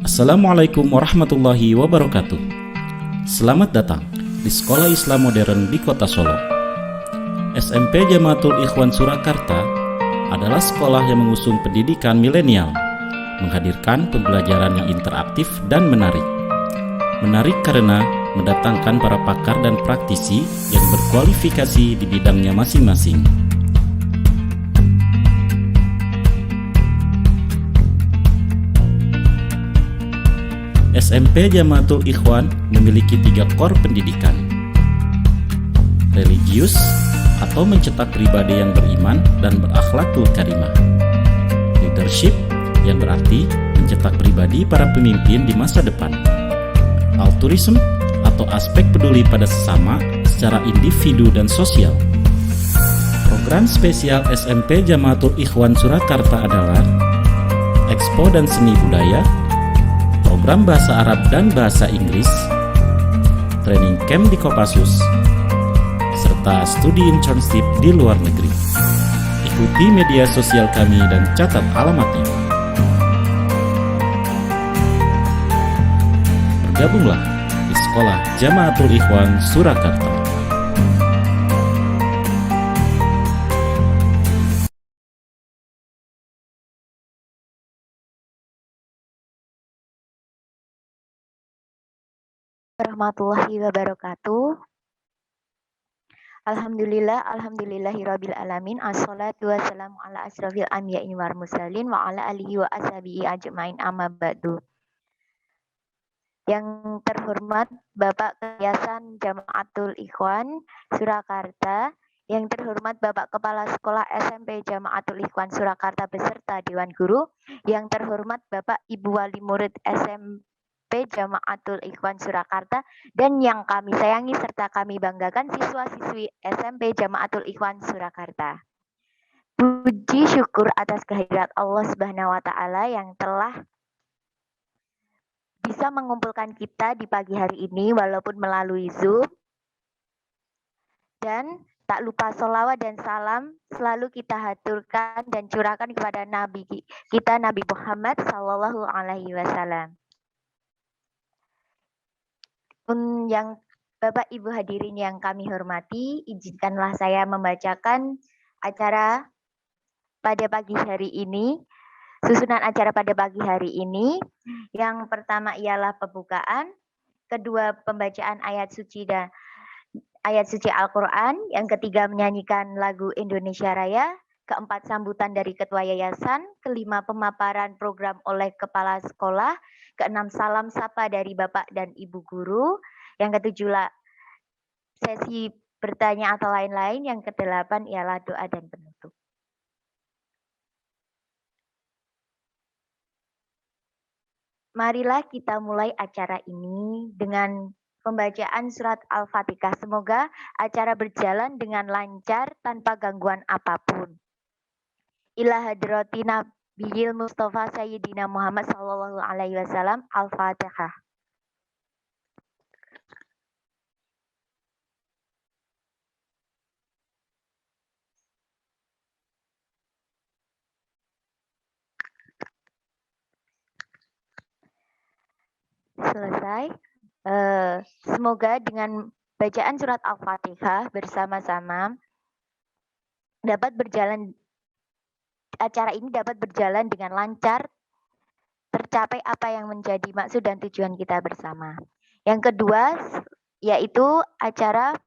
Assalamualaikum warahmatullahi wabarakatuh. Selamat datang di Sekolah Islam Modern di Kota Solo. SMP Jamaatul Ikhwan Surakarta adalah sekolah yang mengusung pendidikan milenial, menghadirkan pembelajaran yang interaktif dan menarik. Menarik karena mendatangkan para pakar dan praktisi yang berkualifikasi di bidangnya masing-masing. SMP Jamaatul Ikhwan memiliki 3 core pendidikan: religius atau mencetak pribadi yang beriman dan berakhlakul karimah; leadership yang berarti mencetak pribadi para pemimpin di masa depan; altruism atau aspek peduli pada sesama secara individu dan sosial. Program spesial SMP Jamaatul Ikhwan Surakarta adalah Expo dan Seni Budaya, program bahasa Arab dan bahasa Inggris, training camp di Kopassus, serta studi internship di luar negeri. Ikuti media sosial kami dan catat alamatnya. Bergabunglah di Sekolah Jamaatul Ikhwan Surakarta. Warahmatullahi wabarakatuh. Alhamdulillahirabbil alamin. Assalatu wassalamu ala asrofil anbiya'i wal mursalin wa ala alihi wa ashabihi ajmain, amma ba'du. Yang terhormat Bapak Yayasan Jamaatul Ikhwan Surakarta, yang terhormat Bapak Kepala Sekolah SMP Jamaatul Ikhwan Surakarta beserta Dewan Guru, yang terhormat Bapak Ibu Wali Murid SMP Jamaatul Ikhwan Surakarta, dan yang kami sayangi serta kami banggakan siswa-siswi SMP Jamaatul Ikhwan Surakarta. Puji syukur atas kehadirat Allah Subhanahu wa taala yang telah bisa mengumpulkan kita di pagi hari ini walaupun melalui Zoom. Dan tak lupa sholawat dan salam selalu kita haturkan dan curahkan kepada Nabi kita, Nabi Muhammad Sallallahu Alaihi Wasallam. Yang Bapak Ibu hadirin yang kami hormati, izinkanlah saya membacakan acara pada pagi hari ini. Susunan acara pada pagi hari ini, yang pertama ialah pembukaan, kedua pembacaan ayat suci Al-Quran, yang ketiga menyanyikan lagu Indonesia Raya, keempat sambutan dari Ketua Yayasan, kelima pemaparan program oleh Kepala Sekolah, keenam salam sapa dari Bapak dan Ibu Guru, yang ketujuh sesi bertanya atau lain-lain, yang kedelapan ialah doa dan penutup. Marilah kita mulai acara ini dengan pembacaan surat Al-Fatihah. Semoga acara berjalan dengan lancar tanpa gangguan apapun. Ila hadrati Nabiyil Mustafa Sayyidina Muhammad sallallahu alaihi wasallam. Al-Fatihah. Selesai. Semoga dengan bacaan surat Al-Fatihah bersama-sama acara ini dapat berjalan dengan lancar, tercapai apa yang menjadi maksud dan tujuan kita bersama. Yang kedua, yaitu acara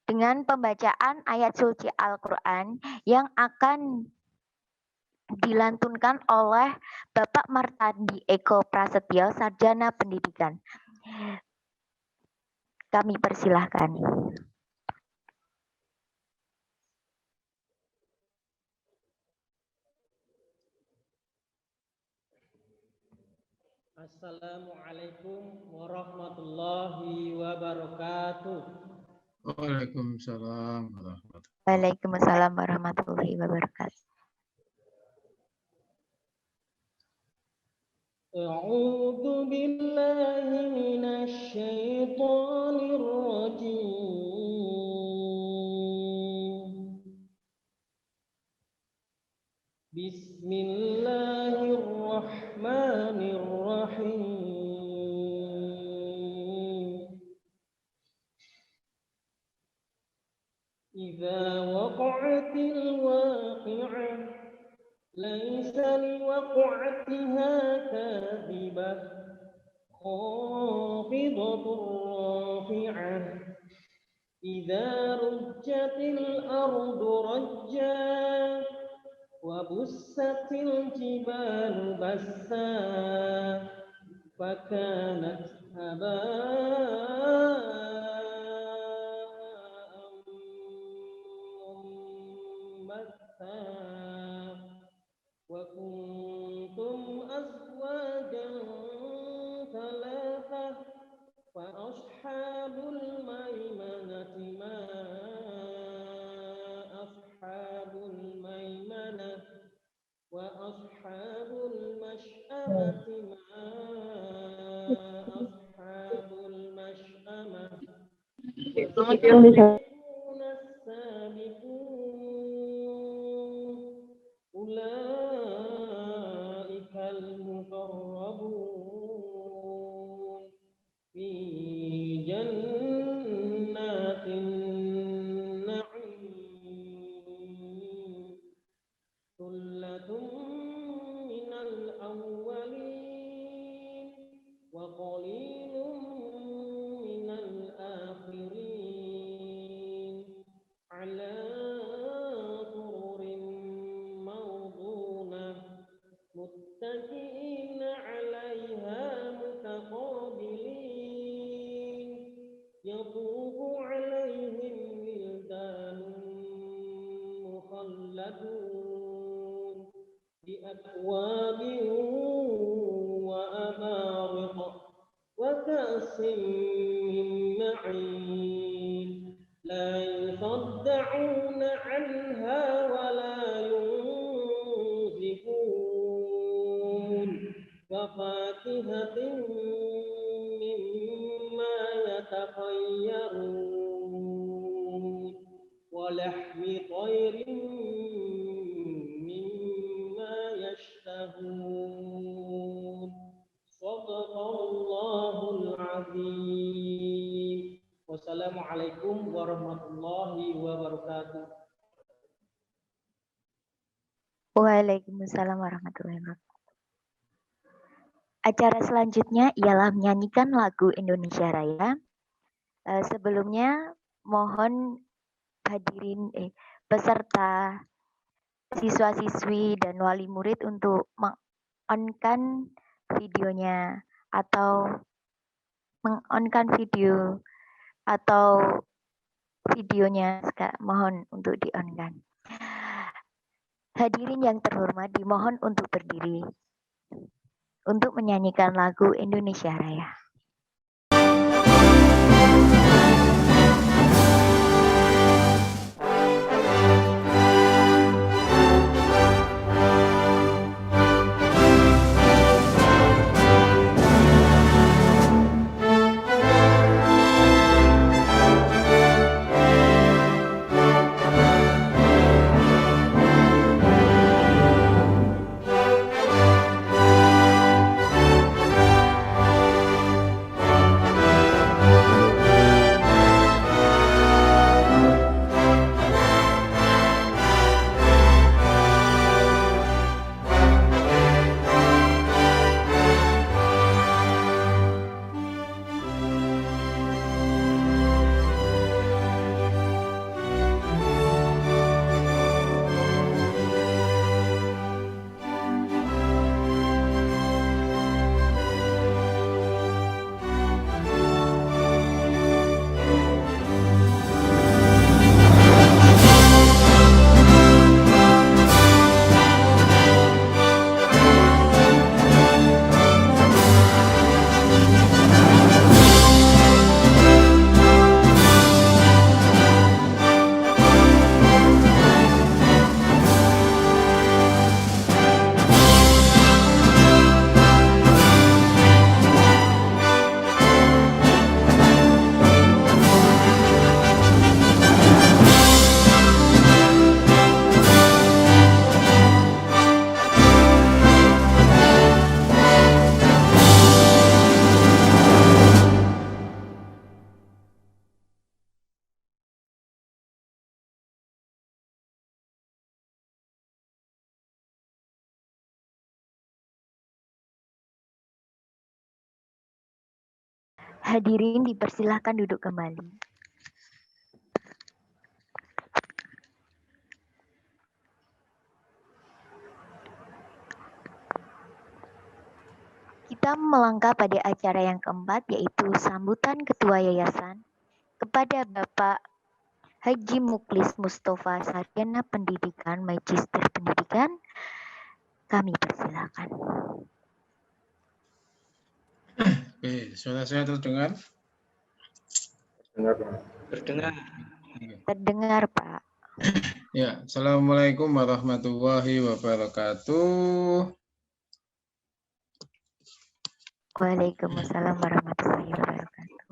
dengan pembacaan ayat suci Al-Quran yang akan dilantunkan oleh Bapak Martandi Eko Prasetyo, Sarjana Pendidikan. Kami persilahkan. Assalamualaikum warahmatullahi wabarakatuh. Waalaikumsalam warahmatullahi wabarakatuh. Waalaikumsalam warahmatullahi wabarakatuh. A'udzu billahi minasy syaithanir rajim. Bismillahirrahmanirrahim. Bismillahirrahmanirrahim. Idza waqa'atil waqi'ah laisa liwaqa'atiha kadhibah khafidatur rafi'ah idza rujjatil ardu rajja wa bussatil jibalu bassa fakanat haba'an mumbatha wa kuntum azwajan thalathah fa ashabul maimanati ma ashabul maimanah wa ashabul mash'amati ma ashabul mash'amah والسابقون السابقون أولئك المقربون في جنات النعيم ثلة من الأولين وقليل من الآخرين على سرر موضونة متكئين عليها متقابلين يطوف عليهم ولدان مخلدون بأكواب وأبارق وكأس من معين لا يصدعون عنها ولا ينزفون وفاكهة مما يتخيرون ولحم طير مما يشتهون صدق Allahul Azim. Wassalamualaikum warahmatullahi wabarakatuh. Waalaikumsalam warahmatullahi wabarakatuh. Acara selanjutnya ialah menyanyikan lagu Indonesia Raya. Sebelumnya mohon hadirin peserta, siswa-siswi dan wali murid untuk meng-on-kan videonya atau meng-on-kan video atau videonya, mohon untuk di-on-kan. Hadirin yang terhormat dimohon untuk berdiri untuk menyanyikan lagu Indonesia Raya. Hadirin dipersilahkan duduk kembali. Kita melangkah pada acara yang keempat, yaitu sambutan Ketua Yayasan kepada Bapak Haji Muklis Mustafa, Sarjana Pendidikan, Magister Pendidikan. Kami persilakan. Oke, suara saya terdengar? Terdengar. Terdengar, Pak. Ya, Assalamualaikum warahmatullahi wabarakatuh. Waalaikumsalam warahmatullahi wabarakatuh.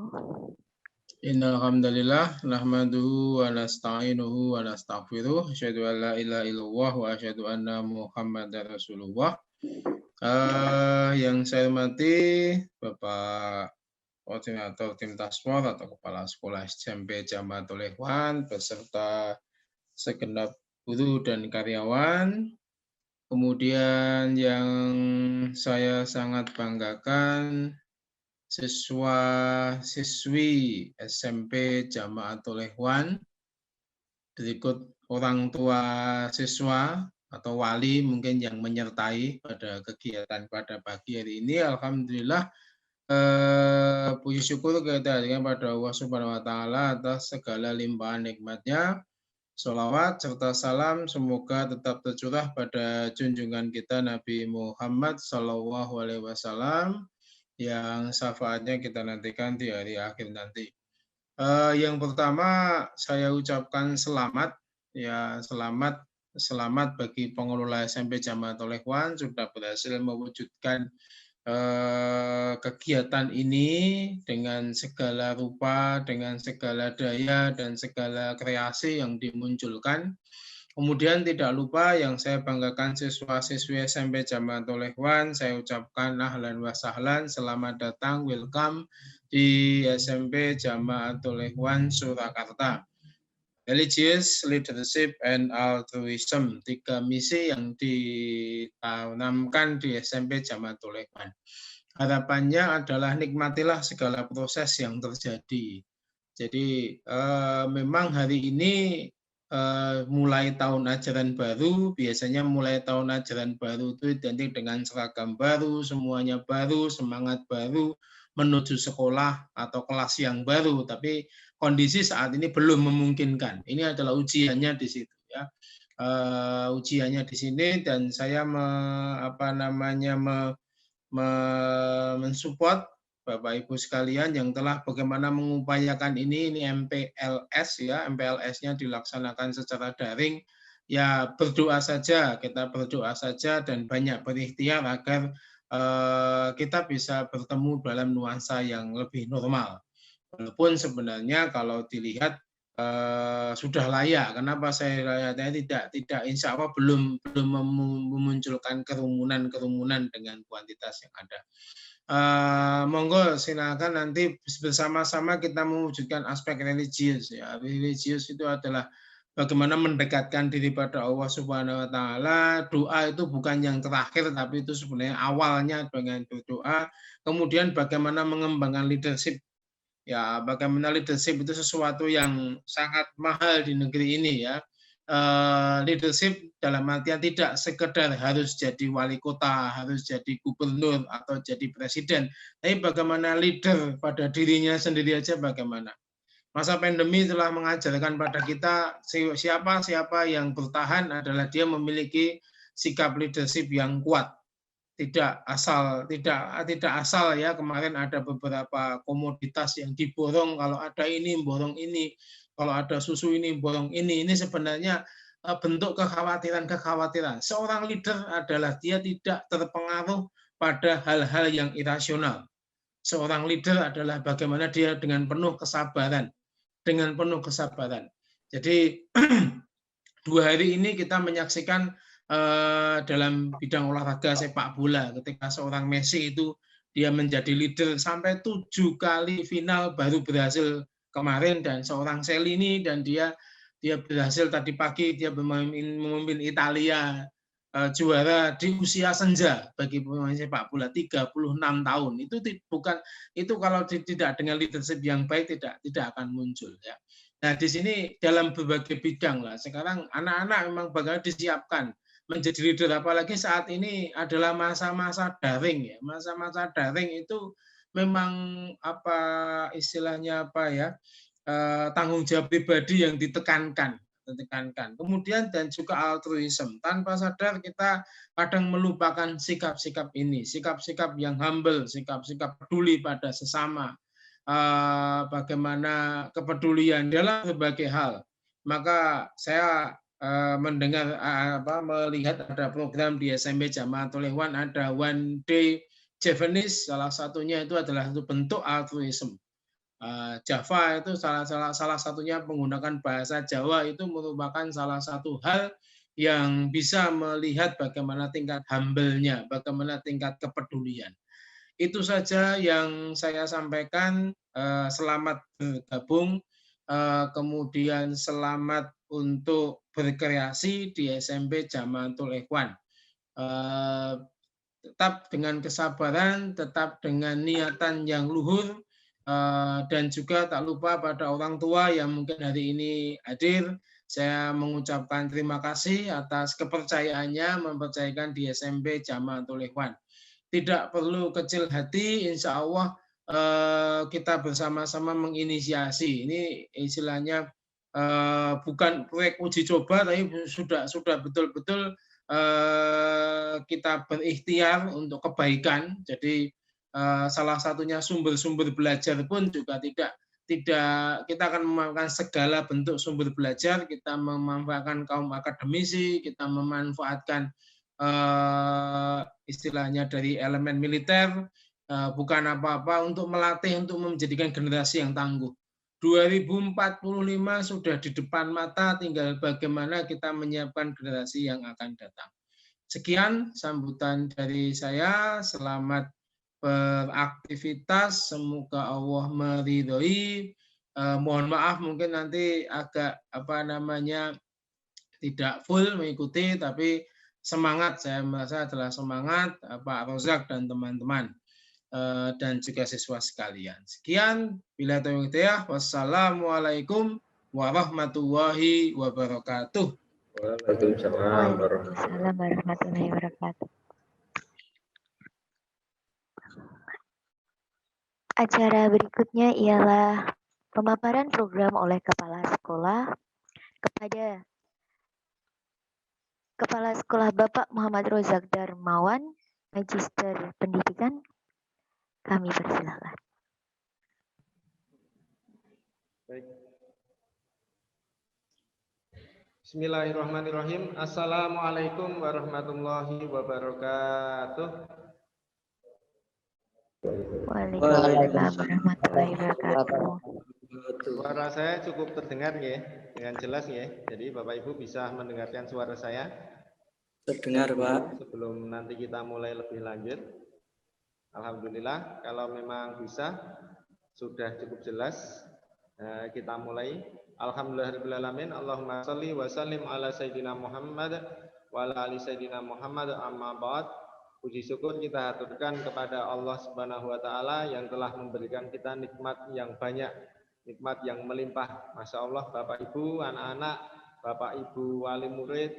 Innal hamdalillah nahmaduhu wa nasta'inuhu wa nastaghfiruh. Asyhadu an la ilaha illallah wa asyhadu anna Muhammadar Rasulullah. Yang saya hormati Bapak Koordinator Tim Taskforce atau Kepala Sekolah SMP Jamaatul Ikhwan beserta segenap guru dan karyawan. Kemudian yang saya sangat banggakan siswa-siswi SMP Jamaatul Ikhwan, berikut orang tua siswa atau wali mungkin yang menyertai pada kegiatan pada pagi hari ini. Alhamdulillah, puji syukur kita dengan pada Allah Subhanahu Wa Taala atas segala limpahan nikmatnya. Sholawat serta salam semoga tetap tercurah pada junjungan kita Nabi Muhammad SAW yang syafaatnya kita nantikan di hari akhir nanti. Yang pertama saya ucapkan selamat, ya selamat bagi pengelola SMP Jamaatul Ikhwan sudah berhasil mewujudkan kegiatan ini dengan segala rupa, dengan segala daya dan segala kreasi yang dimunculkan. Kemudian tidak lupa yang saya banggakan siswa-siswi SMP Jamaatul Ikhwan, saya ucapkan ahlan wa sahlan, selamat datang, welcome di SMP Jamaatul Ikhwan Surakarta. Religious, Leadership, and Altruism, 3 misi yang ditanamkan di SMP Jamaatul Ikhwan. Harapannya adalah nikmatilah segala proses yang terjadi. Jadi memang hari ini mulai tahun ajaran baru, biasanya mulai tahun ajaran baru itu identik dengan seragam baru, semuanya baru, semangat baru, menuju sekolah atau kelas yang baru, tapi kondisi saat ini belum memungkinkan. Ini adalah ujiannya di situ, ya. Ujiannya di sini dan saya mensupport Bapak Ibu sekalian yang telah bagaimana mengupayakan ini MPLS, ya. MPLS-nya dilaksanakan secara daring. Ya, berdoa saja, kita berdoa saja dan banyak berikhtiar agar kita bisa bertemu dalam nuansa yang lebih normal. Walaupun sebenarnya kalau dilihat sudah layak. Kenapa saya layaknya tidak insya Allah belum memunculkan kerumunan dengan kuantitas yang ada. Monggo silakan nanti bersama-sama kita mewujudkan aspek religius, ya. Religius itu adalah bagaimana mendekatkan diri pada Allah Subhanahu Wa Taala. Doa itu bukan yang terakhir, tapi itu sebenarnya awalnya dengan berdoa. Kemudian bagaimana mengembangkan leadership. Ya, bagaimana leadership itu sesuatu yang sangat mahal di negeri ini, ya. Leadership dalam artian tidak sekedar harus jadi wali kota, harus jadi gubernur atau jadi presiden, tapi bagaimana leader pada dirinya sendiri aja bagaimana. Masa pandemi telah mengajarkan pada kita siapa yang bertahan adalah dia memiliki sikap leadership yang kuat. Tidak asal ya, kemarin ada beberapa komoditas yang diborong, kalau ada ini borong ini, kalau ada susu ini borong ini sebenarnya bentuk kekhawatiran. Seorang leader adalah dia tidak terpengaruh pada hal-hal yang irasional. Seorang leader adalah bagaimana dia dengan penuh kesabaran. Jadi 2 hari ini kita menyaksikan dalam bidang olahraga sepak bola, ketika seorang Messi itu dia menjadi leader sampai 7 kali final baru berhasil kemarin, dan seorang Selini dan dia berhasil tadi pagi dia memimpin Italia juara di usia senja bagi pemain sepak bola 36 tahun. Itu kalau tidak dengan leadership yang baik tidak akan muncul ya. Nah, di sini dalam berbagai bidang lah. Sekarang anak-anak memang bakal disiapkan menjadi leader, apalagi saat ini adalah masa-masa daring ya. Masa-masa daring itu memang istilahnya tanggung jawab pribadi yang ditekankan. Kemudian dan juga altruisme. Tanpa sadar kita kadang melupakan sikap-sikap ini, sikap-sikap yang humble, sikap-sikap peduli pada sesama. Bagaimana kepedulian dalam berbagai hal. Maka saya melihat ada program di SMP Jamaatul Ikhwan, ada One Day Javanese, salah satunya itu adalah satu bentuk altruisme. Java itu salah satunya menggunakan bahasa Jawa, itu merupakan salah satu hal yang bisa melihat bagaimana tingkat humble-nya, bagaimana tingkat kepedulian. Itu saja yang saya sampaikan. Selamat bergabung, kemudian selamat untuk berkreasi di SMP Jamaatul Ikhwan. Tetap dengan kesabaran, tetap dengan niatan yang luhur, dan juga tak lupa pada orang tua yang mungkin hari ini hadir. Saya mengucapkan terima kasih atas kepercayaannya mempercayakan di SMP Jamaatul Ikhwan. Tidak perlu kecil hati, insya Allah kita bersama-sama menginisiasi. Ini istilahnya bukan proyek uji coba, tapi sudah betul-betul kita berikhtiar untuk kebaikan. Jadi salah satunya sumber-sumber belajar pun juga tidak kita akan memanfaatkan segala bentuk sumber belajar. Kita memanfaatkan kaum akademisi, kita memanfaatkan istilahnya dari elemen militer, bukan apa-apa, untuk melatih, untuk menjadikan generasi yang tangguh. 2045 sudah di depan mata, tinggal bagaimana kita menyiapkan generasi yang akan datang. Sekian sambutan dari saya, selamat beraktivitas, semoga Allah meridhoi. Mohon maaf mungkin nanti agak tidak full mengikuti, tapi semangat, saya merasa adalah semangat Pak Rozak dan teman-teman dan juga siswa sekalian. Sekian, bila taufiq hidayah. Wassalamualaikum warahmatullahi wabarakatuh. Waalaikumsalam warahmatullahi wabarakatuh. Acara berikutnya ialah pemaparan program oleh Kepala Sekolah kepada Kepala Sekolah Bapak Muhammad Rozak Darmawan, Magister Pendidikan. Kami persilakan. Baik. Bismillahirrahmanirrahim. Assalamualaikum warahmatullahi wabarakatuh. Waalaikumsalam warahmatullahi wabarakatuh. Suara saya cukup terdengar ya, dengan jelas ya. Jadi Bapak Ibu bisa mendengarkan suara saya? Terdengar, Pak. Sebelum nanti kita mulai lebih lanjut. Alhamdulillah, kalau memang bisa, sudah cukup jelas. Kita mulai. Alhamdulillahirrahmanirrahim. Allahumma salli wa sallim ala Sayyidina Muhammad wa ala ali Sayyidina Muhammad, amma ba'd. Puji syukur kita haturkan kepada Allah Subhanahu wa Ta'ala yang telah memberikan kita nikmat yang banyak, nikmat yang melimpah. Masya Allah, Bapak Ibu, anak-anak, Bapak Ibu wali murid,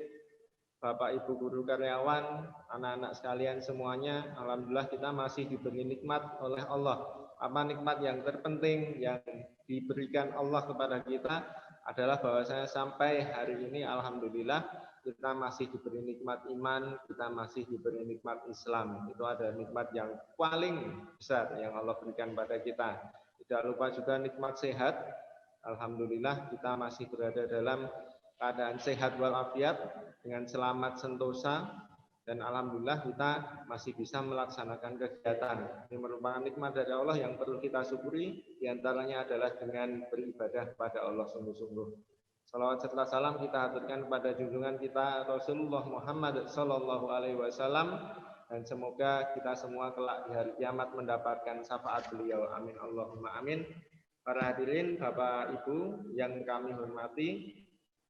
Bapak Ibu guru karyawan, anak-anak sekalian semuanya, alhamdulillah kita masih diberi nikmat oleh Allah. Apa nikmat yang terpenting yang diberikan Allah kepada kita adalah bahwasanya sampai hari ini alhamdulillah kita masih diberi nikmat iman, kita masih diberi nikmat Islam. Itu ada nikmat yang paling besar yang Allah berikan pada kita. Tidak lupa juga nikmat sehat. Alhamdulillah kita masih berada dalam keadaan sehat walafiat dengan selamat sentosa, dan alhamdulillah kita masih bisa melaksanakan kegiatan. Ini merupakan nikmat dari Allah yang perlu kita syukuri. Di antaranya adalah dengan beribadah kepada Allah sungguh-sungguh. Salawat serta salam kita haturkan kepada junjungan kita Rasulullah Muhammad Sallallahu Alaihi Wasallam, dan semoga kita semua kelak di hari kiamat mendapatkan syafaat beliau. Amin Allahumma amin. Para hadirin, Bapak Ibu yang kami hormati,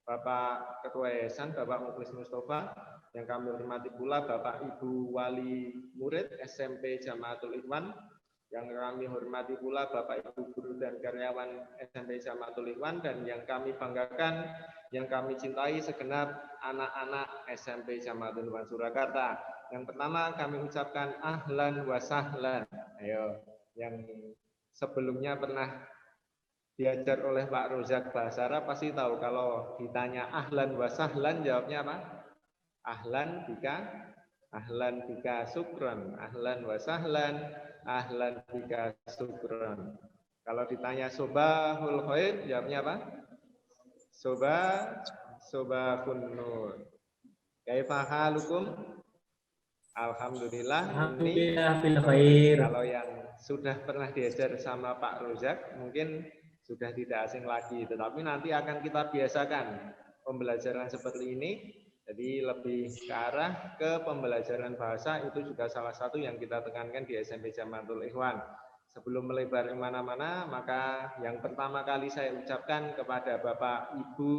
Bapak Ketua Yayasan, Bapak Mukhlis Mustafa, Yang kami hormati pula Bapak Ibu Wali Murid SMP Jamaatul Ikhwan. Yang kami hormati pula Bapak Ibu guru dan karyawan SMP Jamaatul Ikhwan, dan yang kami banggakan, yang kami cintai segenap anak-anak SMP Jamaatul Ikhwan Surakarta. Yang pertama kami ucapkan ahlan wa sahlan. Ayo, yang sebelumnya pernah diajar oleh Pak Rozak bahasa Arab pasti tahu kalau ditanya ahlan wa sahlan jawabnya apa? Ahlan bika syukran, ahlan wa sahlan, ahlan bika syukran. Kalau ditanya sobahul khair jawabnya apa? Sobahun nur. Kaifa halukum? Alhamdulillah. Ini kalau yang sudah pernah diajar sama Pak Rozak mungkin sudah tidak asing lagi, tetapi nanti akan kita biasakan pembelajaran seperti ini. Jadi lebih ke arah ke pembelajaran bahasa, itu juga salah satu yang kita tekankan di SMP Jamaatul Ikhwan. Sebelum melebar kemana-mana, maka yang pertama kali saya ucapkan kepada Bapak Ibu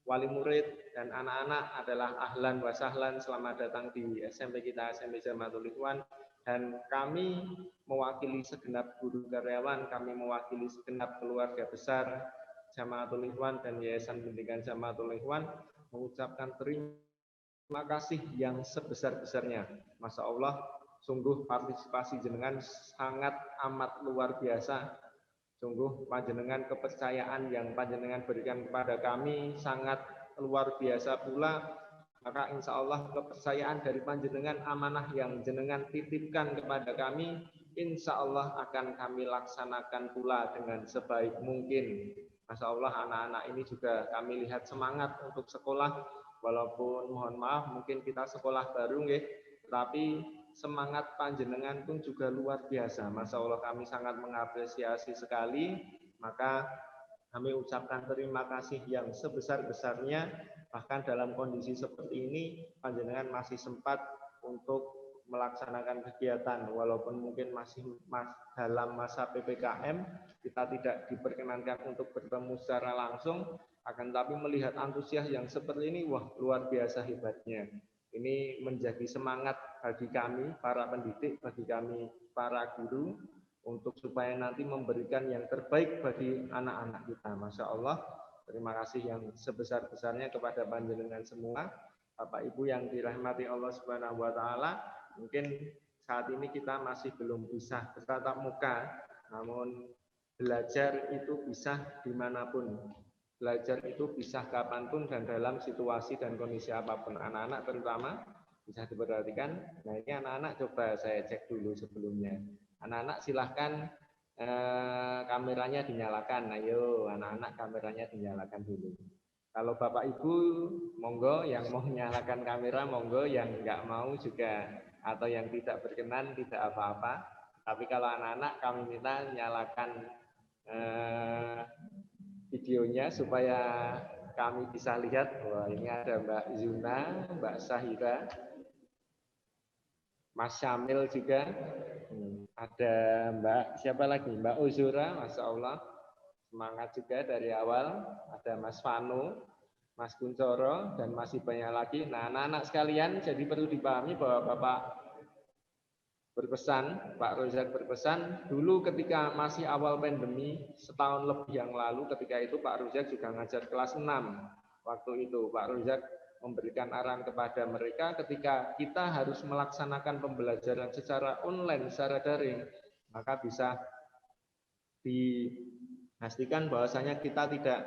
wali murid dan anak-anak adalah ahlan wa sahlan, selamat datang di SMP kita, SMP Jamaatul Ikhwan. Dan kami mewakili segenap guru karyawan, kami mewakili segenap keluarga besar Jamaatul Ikhwan dan Yayasan Pendidikan Jamaatul Ikhwan mengucapkan terima kasih yang sebesar-besarnya. Masya Allah, sungguh partisipasi jenengan sangat amat luar biasa. Sungguh panjenengan kepercayaan yang panjenengan berikan kepada kami sangat luar biasa pula. Maka insya Allah kepercayaan dari panjenengan, amanah yang jenengan titipkan kepada kami, insya Allah akan kami laksanakan pula dengan sebaik mungkin. Masya Allah, anak-anak ini juga kami lihat semangat untuk sekolah, walaupun mohon maaf mungkin kita sekolah baru nggih, tapi semangat panjenengan pun juga luar biasa. Masya Allah, kami sangat mengapresiasi sekali. Maka kami ucapkan terima kasih yang sebesar-besarnya. Bahkan dalam kondisi seperti ini, panjenengan masih sempat untuk melaksanakan kegiatan, walaupun mungkin masih dalam masa PPKM, kita tidak diperkenankan untuk bertemu secara langsung, akan tapi melihat antusias yang seperti ini, wah luar biasa hebatnya. Ini menjadi semangat bagi kami para pendidik, bagi kami para guru, untuk supaya nanti memberikan yang terbaik bagi anak-anak kita. Masya Allah, terima kasih yang sebesar-besarnya kepada panjenengan semua, Bapak Ibu yang dirahmati Allah Subhanahu wa Ta'ala. Mungkin saat ini kita masih belum bisa bertatap muka, namun belajar itu bisa dimanapun. Belajar itu bisa kapanpun dan dalam situasi dan kondisi apapun. Anak-anak terutama bisa diperhatikan. Nah ini anak-anak coba saya cek dulu sebelumnya. Anak-anak silahkan kameranya dinyalakan. Ayo anak-anak kameranya dinyalakan dulu. Kalau Bapak Ibu monggo, yang mau nyalakan kamera monggo, yang nggak mau juga atau yang tidak berkenan tidak apa-apa. Tapi kalau anak-anak kami minta nyalakan videonya supaya kami bisa lihat. Wah, ini ada Mbak Zuna, Mbak Sahira, Mas Syamil juga, ada Mbak siapa lagi, Mbak Uzura, Masya Allah, semangat juga dari awal. Ada Mas Vano, Mas Kuncoro, dan masih banyak lagi. Nah, anak-anak sekalian, jadi perlu dipahami bahwa Bapak berpesan, Pak Rozak berpesan, dulu ketika masih awal pandemi, setahun lebih yang lalu, ketika itu Pak Rozak juga ngajar kelas 6. Waktu itu Pak Rozak memberikan arahan kepada mereka ketika kita harus melaksanakan pembelajaran secara online, secara daring, maka bisa dipastikan bahwasanya kita tidak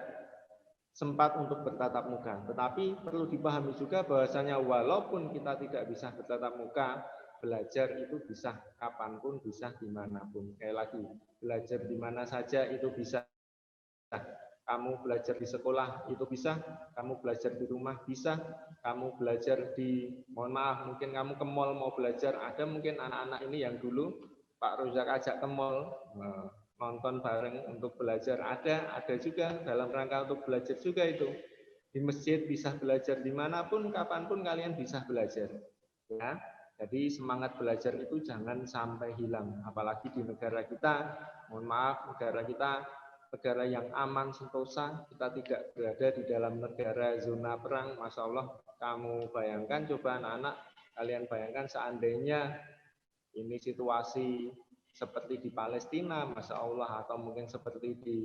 sempat untuk bertatap muka. Tetapi perlu dipahami juga bahwasanya walaupun kita tidak bisa bertatap muka, belajar itu bisa kapanpun, bisa dimanapun. Sekali lagi, belajar di mana saja itu bisa. Kamu belajar di sekolah itu bisa, kamu belajar di rumah bisa, kamu belajar di, mohon maaf, mungkin kamu ke mall mau belajar. Ada mungkin anak-anak ini yang dulu Pak Rozak ajak ke mall, nonton bareng untuk belajar. Ada juga dalam rangka untuk belajar juga itu. Di masjid bisa belajar dimanapun, kapanpun kalian bisa belajar. Ya. Jadi semangat belajar itu jangan sampai hilang. Apalagi di negara kita, mohon maaf, negara kita negara yang aman sentosa, kita tidak berada di dalam negara zona perang. Masya Allah, kamu bayangkan, coba anak-anak, kalian bayangkan seandainya ini situasi seperti di Palestina, Masya Allah, atau mungkin seperti di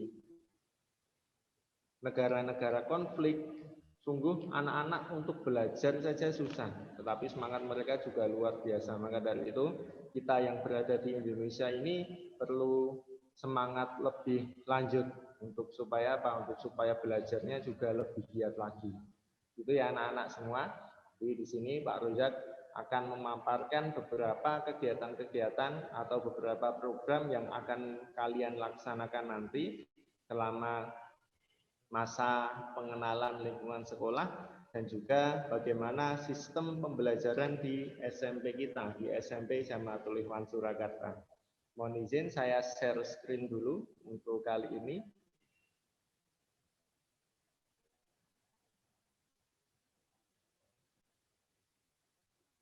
negara-negara konflik, sungguh anak-anak untuk belajar saja susah, tetapi semangat mereka juga luar biasa. Maka dari itu, kita yang berada di Indonesia ini perlu semangat lebih lanjut untuk supaya apa? Untuk supaya belajarnya juga lebih giat lagi. Itu ya anak-anak semua. Jadi di sini Pak Rozak akan memaparkan beberapa kegiatan-kegiatan atau beberapa program yang akan kalian laksanakan nanti selama masa pengenalan lingkungan sekolah dan juga bagaimana sistem pembelajaran di SMP kita, di SMP Jamaatul Ikhwan Surakarta. Mohon izin saya share screen dulu untuk kali ini.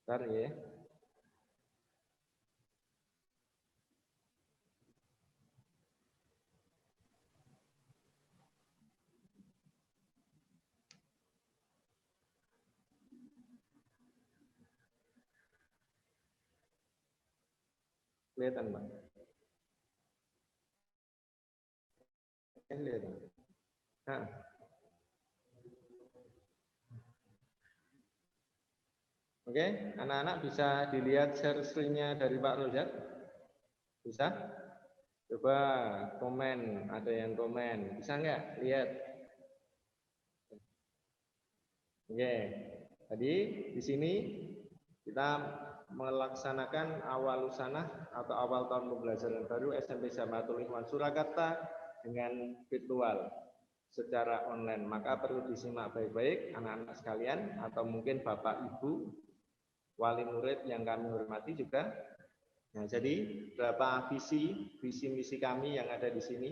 Bentar ya. Kelihatan, Pak? Kelihatan. Nah. Oke, anak-anak bisa dilihat share screen-nya dari Pak Rozak? Bisa? Coba komen, ada yang komen. Bisa nggak? Lihat. Oke, tadi di sini kita melaksanakan awal lusanah atau awal tahun pembelajaran baru SMP Jamaatul Ikhwan Surakarta dengan virtual secara online. Maka perlu disimak baik-baik anak-anak sekalian atau mungkin Bapak Ibu wali murid yang kami hormati juga. Nah, jadi berapa visi misi kami yang ada di sini.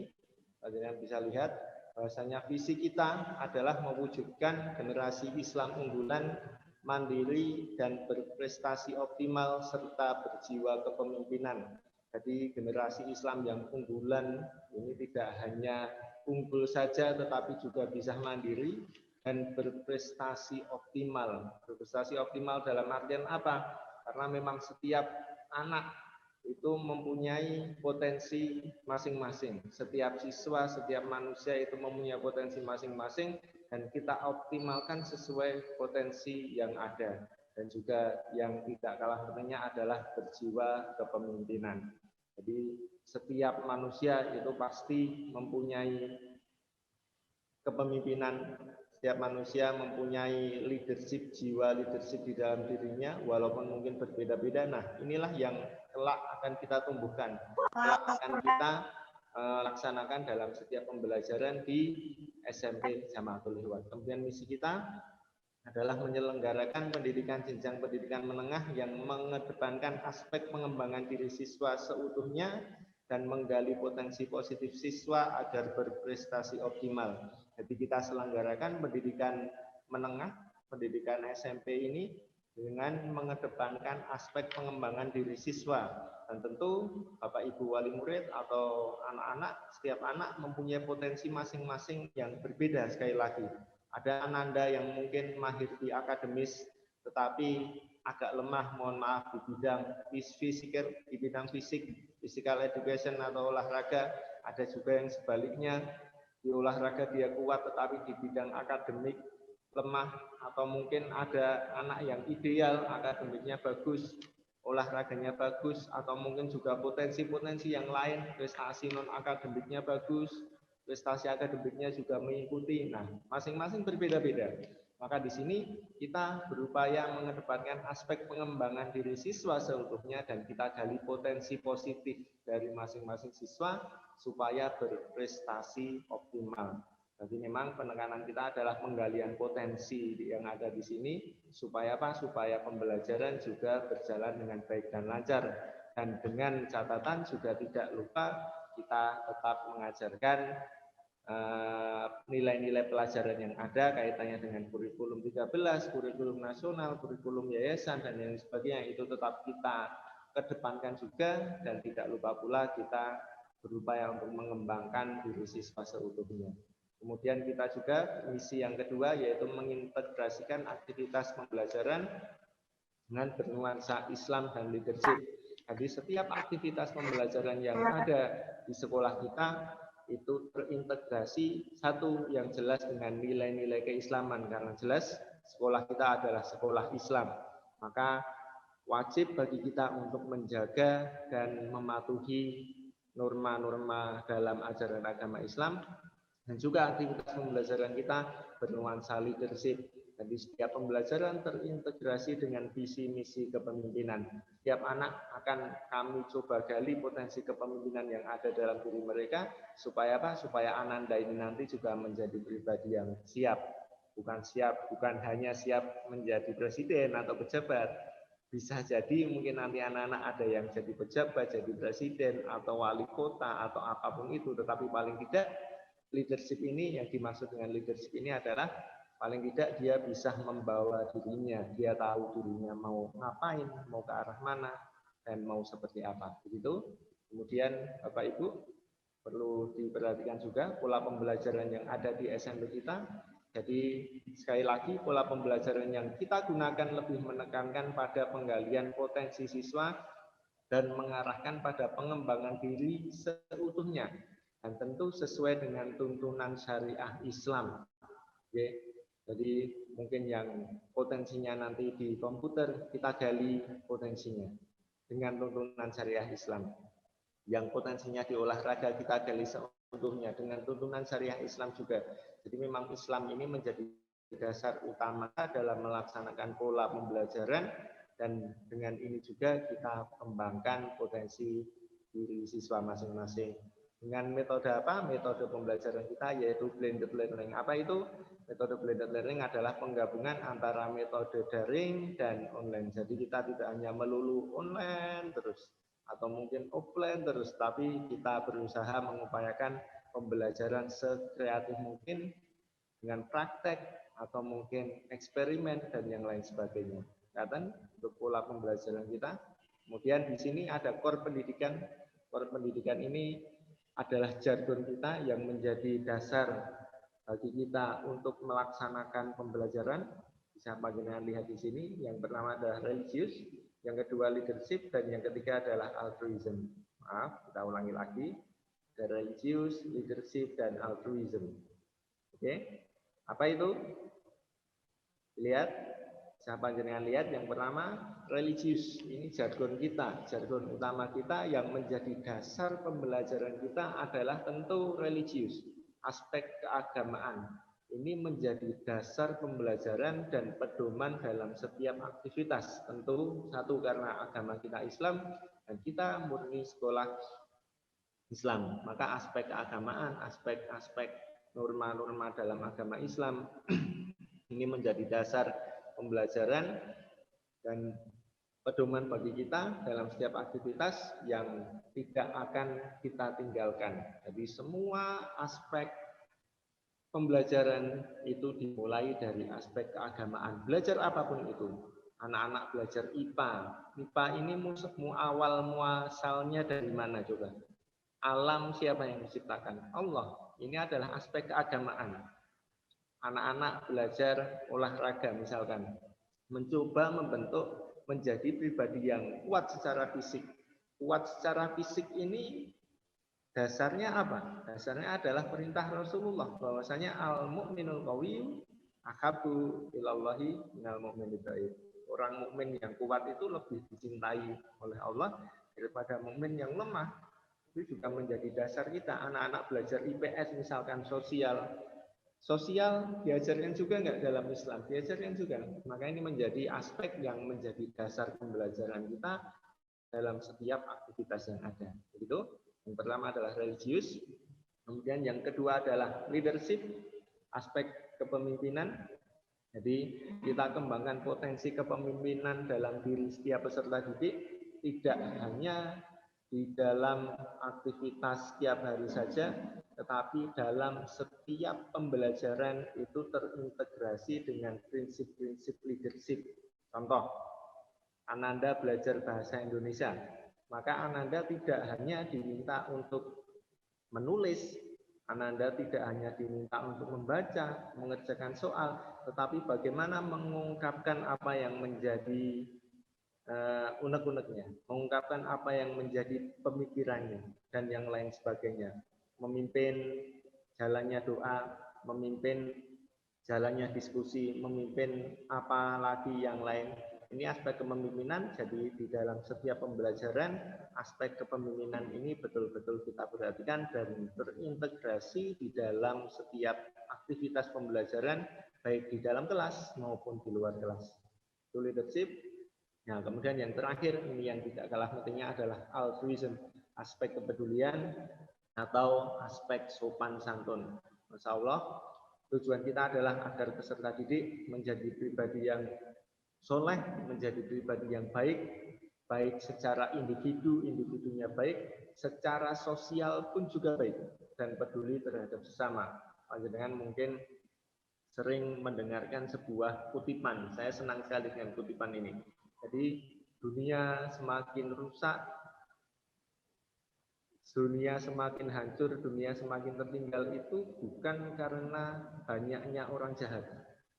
Kalian bisa lihat bahwasanya visi kita adalah mewujudkan generasi Islam unggulan, mandiri dan berprestasi optimal serta berjiwa kepemimpinan. Jadi generasi Islam yang unggulan ini tidak hanya unggul saja tetapi juga bisa mandiri dan berprestasi optimal. Berprestasi optimal dalam artian apa? Karena memang setiap anak itu mempunyai potensi masing-masing. Setiap siswa, setiap manusia itu mempunyai potensi masing-masing dan kita optimalkan sesuai potensi yang ada. Dan juga yang tidak kalah pentingnya adalah berjiwa kepemimpinan. Jadi setiap manusia itu pasti mempunyai kepemimpinan. Setiap manusia mempunyai leadership, jiwa leadership di dalam dirinya, walaupun mungkin berbeda-beda. Nah, inilah yang kelak akan kita tumbuhkan, kelak akan kita laksanakan dalam setiap pembelajaran di SMP Jamaatul Ikhwan. Kemudian misi kita adalah menyelenggarakan pendidikan jenjang pendidikan menengah yang mengedepankan aspek pengembangan diri siswa seutuhnya dan menggali potensi positif siswa agar berprestasi optimal. Jadi kita selenggarakan pendidikan menengah, pendidikan SMP ini dengan mengedepankan aspek pengembangan diri siswa. Dan tentu Bapak Ibu wali murid atau anak-anak, setiap anak mempunyai potensi masing-masing yang berbeda. Sekali lagi, ada ananda yang mungkin mahir di akademis, tetapi agak lemah, mohon maaf, di bidang fisik, di bidang fisik, physical education atau olahraga. Ada juga yang sebaliknya, di olahraga dia kuat tetapi di bidang akademik lemah, atau mungkin ada anak yang ideal, akademiknya bagus, olahraganya bagus, atau mungkin juga potensi-potensi yang lain, prestasi non akademiknya bagus, prestasi akademiknya juga mengikuti. Nah, masing-masing berbeda-beda. Maka di sini kita berupaya mengedepankan aspek pengembangan diri siswa seutuhnya dan kita gali potensi positif dari masing-masing siswa supaya berprestasi optimal. Jadi memang penekanan kita adalah penggalian potensi yang ada di sini supaya apa? Supaya pembelajaran juga berjalan dengan baik dan lancar. Dan dengan catatan juga tidak lupa kita tetap mengajarkan nilai-nilai pelajaran yang ada kaitannya dengan kurikulum 13, kurikulum nasional, kurikulum yayasan dan yang sebagainya, itu tetap kita kedepankan juga. Dan tidak lupa pula kita berupaya untuk mengembangkan diri siswa seutuhnya. Kemudian kita juga misi yang kedua yaitu mengintegrasikan aktivitas pembelajaran dengan bernuansa Islam dan leadership. Jadi setiap aktivitas pembelajaran yang ada di sekolah kita itu terintegrasi satu yang jelas dengan nilai-nilai keislaman, karena jelas sekolah kita adalah sekolah Islam. Maka wajib bagi kita untuk menjaga dan mematuhi norma-norma dalam ajaran agama Islam, dan juga aktivitas pembelajaran kita bernuansa leadership. Jadi setiap pembelajaran terintegrasi dengan visi misi kepemimpinan. Setiap anak akan kami coba gali potensi kepemimpinan yang ada dalam diri mereka, supaya apa? Supaya Ananda ini nanti juga menjadi pribadi yang siap. Bukan hanya siap menjadi presiden atau pejabat. Bisa jadi mungkin nanti anak-anak ada yang jadi pejabat, jadi presiden, atau wali kota, atau apapun itu. Tetapi paling tidak leadership ini, yang dimaksud dengan leadership ini adalah paling tidak dia bisa membawa dirinya, dia tahu dirinya mau ngapain, mau ke arah mana, dan mau seperti apa. Begitu. Kemudian Bapak Ibu perlu diperhatikan juga pola pembelajaran yang ada di SMP kita. Jadi sekali lagi pola pembelajaran yang kita gunakan lebih menekankan pada penggalian potensi siswa dan mengarahkan pada pengembangan diri seutuhnya, dan tentu sesuai dengan tuntunan syariah Islam. Oke. Jadi mungkin yang potensinya nanti di komputer, kita gali potensinya dengan tuntunan syariah Islam. Yang potensinya di olahraga, kita gali seutuhnya dengan tuntunan syariah Islam juga. Jadi memang Islam ini menjadi dasar utama dalam melaksanakan pola pembelajaran, dan dengan ini juga kita kembangkan potensi diri siswa masing-masing. Dengan metode apa? Metode pembelajaran kita yaitu blended learning. Apa itu? Metode blended learning adalah penggabungan antara metode daring dan online. Jadi kita tidak hanya melulu online terus atau mungkin offline terus, tapi kita berusaha mengupayakan pembelajaran sekreatif mungkin dengan praktek atau mungkin eksperimen dan yang lain sebagainya. Kelihatan untuk pola pembelajaran kita. Kemudian di sini ada core pendidikan. Core pendidikan ini adalah jargon kita yang menjadi dasar bagi kita untuk melaksanakan pembelajaran. Bisa panjenengan lihat di sini. Yang pertama adalah religius, yang kedua leadership, dan yang ketiga adalah altruism. Maaf, kita ulangi lagi. Ada religius, leadership, dan altruism. Oke, apa itu? Lihat, bisa panjenengan lihat. Yang pertama religius, ini jargon kita, jargon utama kita yang menjadi dasar pembelajaran kita adalah tentu religius, aspek keagamaan. Ini menjadi dasar pembelajaran dan pedoman dalam setiap aktivitas. Tentu satu karena agama kita Islam dan kita murni sekolah Islam, maka aspek keagamaan, aspek-aspek norma-norma dalam agama Islam ini menjadi dasar pembelajaran dan pedoman bagi kita dalam setiap aktivitas yang tidak akan kita tinggalkan. Jadi semua aspek pembelajaran itu dimulai dari aspek keagamaan. Belajar apapun itu. Anak-anak belajar IPA. IPA ini awal muasalnya dari mana coba? Alam siapa yang menciptakan? Allah. Ini adalah aspek keagamaan. Anak-anak belajar olahraga misalkan. Mencoba membentuk menjadi pribadi yang kuat secara fisik. Kuat secara fisik ini dasarnya apa? Dasarnya adalah perintah Rasulullah bahwasanya al-mu'minul qawiyyu ahabbu ilallahi minal mu'minid dhaif. Orang mukmin yang kuat itu lebih dicintai oleh Allah daripada mukmin yang lemah. Itu juga menjadi dasar kita. Anak-anak belajar IPS misalkan sosial diajarkan juga enggak dalam Islam, diajarkan juga. Maka ini menjadi aspek yang menjadi dasar pembelajaran kita dalam setiap aktivitas yang ada. Begitu. Yang pertama adalah religius, kemudian yang kedua adalah leadership, aspek kepemimpinan. Jadi kita kembangkan potensi kepemimpinan dalam diri setiap peserta didik, tidak hanya di dalam aktivitas setiap hari saja, tetapi dalam setiap pembelajaran itu terintegrasi dengan prinsip-prinsip leadership. Contoh, Ananda belajar bahasa Indonesia, maka Ananda tidak hanya diminta untuk menulis. Ananda tidak hanya diminta untuk membaca, mengerjakan soal, tetapi bagaimana mengungkapkan apa yang menjadi unek-uneknya, mengungkapkan apa yang menjadi pemikirannya, dan yang lain sebagainya. Memimpin jalannya doa, memimpin jalannya diskusi, memimpin apa lagi yang lain. Ini aspek kepemimpinan, jadi di dalam setiap pembelajaran, aspek kepemimpinan ini betul-betul kita perhatikan dan terintegrasi di dalam setiap aktivitas pembelajaran, baik di dalam kelas maupun di luar kelas. Itu leadership. Nah, kemudian yang terakhir, ini yang tidak kalah pentingnya adalah altruism, aspek kepedulian atau aspek sopan santun. Masya Allah, tujuan kita adalah agar peserta didik menjadi pribadi yang soleh, menjadi pribadi yang baik, baik secara individunya baik, secara sosial pun juga baik, dan peduli terhadap sesama. Panjenengan mungkin sering mendengarkan sebuah kutipan. Saya senang sekali dengan kutipan ini. Jadi dunia semakin rusak, dunia semakin hancur, dunia semakin tertinggal itu bukan karena banyaknya orang jahat,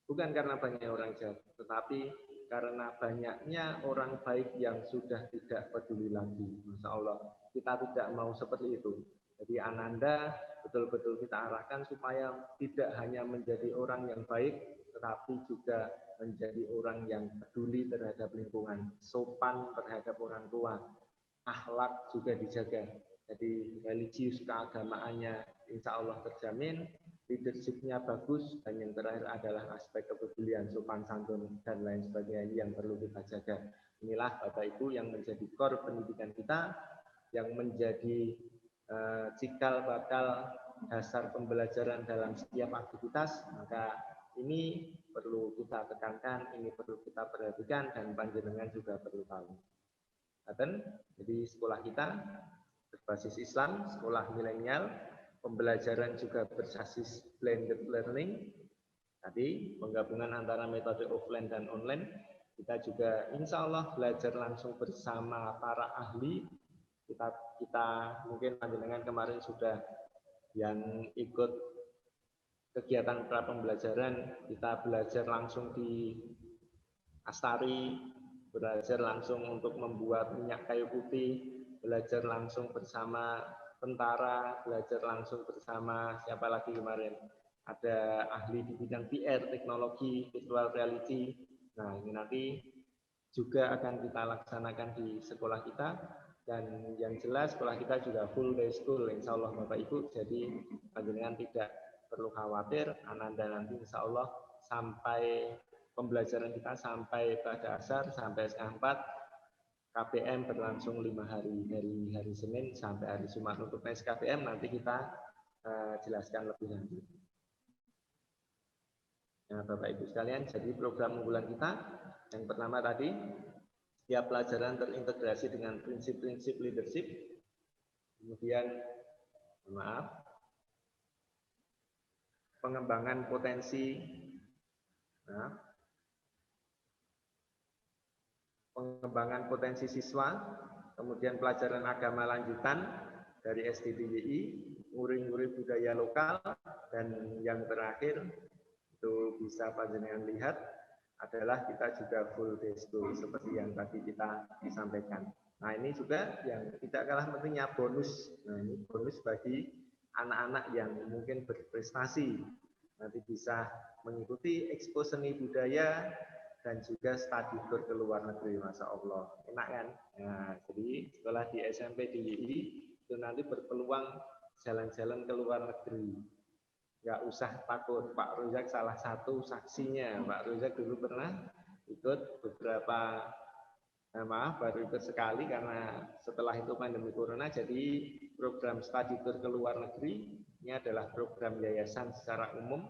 bukan karena banyaknya orang jahat, tetapi karena banyaknya orang baik yang sudah tidak peduli lagi. Masya Allah, kita tidak mau seperti itu. Jadi Ananda betul-betul kita arahkan supaya tidak hanya menjadi orang yang baik, tetapi juga menjadi orang yang peduli terhadap lingkungan, sopan terhadap orang tua, akhlak juga dijaga. Jadi religius keagamaannya insya Allah terjamin, leadership-nya bagus, dan yang terakhir adalah aspek kepedulian, sopan santun, dan lain sebagainya yang perlu kita jaga. Inilah Bapak Ibu yang menjadi core pendidikan kita, yang menjadi cikal bakal dasar pembelajaran dalam setiap aktivitas. Maka ini perlu kita tekankan, ini perlu kita perhatikan, dan panjenengan juga perlu tahu. Jadi sekolah kita berbasis Islam, sekolah milenial, pembelajaran juga berbasis blended learning. Tadi penggabungan antara metode offline dan online. Kita juga insya Allah belajar langsung bersama para ahli. Kita mungkin panjenengan kemarin sudah yang ikut kegiatan pra pembelajaran, kita belajar langsung di Astari, belajar langsung untuk membuat minyak kayu putih, belajar langsung bersama tentara, belajar langsung bersama siapa lagi kemarin, ada ahli di bidang VR, teknologi, virtual reality. Nah, ini nanti juga akan kita laksanakan di sekolah kita, dan yang jelas sekolah kita juga full day school, insya Allah Bapak Ibu. Jadi panjenengan tidak perlu khawatir, Ananda nanti insya Allah sampai pembelajaran kita sampai pada asar, sampai setengah 4, KPM berlangsung 5 hari, dari hari Senin sampai hari Jumat. Untuk tes KPM nanti kita jelaskan lebih lanjut. Nah, Bapak Ibu sekalian, jadi program unggulan kita yang pertama tadi, setiap pelajaran terintegrasi dengan prinsip-prinsip leadership. Kemudian, pengembangan potensi, pengembangan potensi siswa, kemudian pelajaran agama lanjutan dari SDDWI, nguri-nguri budaya lokal, dan yang terakhir itu bisa panjenengan lihat adalah kita juga full day school seperti yang tadi kita disampaikan. Nah, ini juga yang tidak kalah pentingnya bonus. Nah, ini bonus bagi anak-anak yang mungkin berprestasi, nanti bisa mengikuti expo seni budaya dan juga studi tour ke luar negeri. Masya Allah, enak kan? Nah, jadi setelah di SMP di UI itu nanti berpeluang jalan-jalan ke luar negeri. Nggak usah takut, Pak Rozak salah satu saksinya. Pak Rozak dulu pernah ikut beberapa, baru ikut sekali karena setelah itu pandemi corona. Jadi program studi tour ke luar negeri ini adalah program yayasan secara umum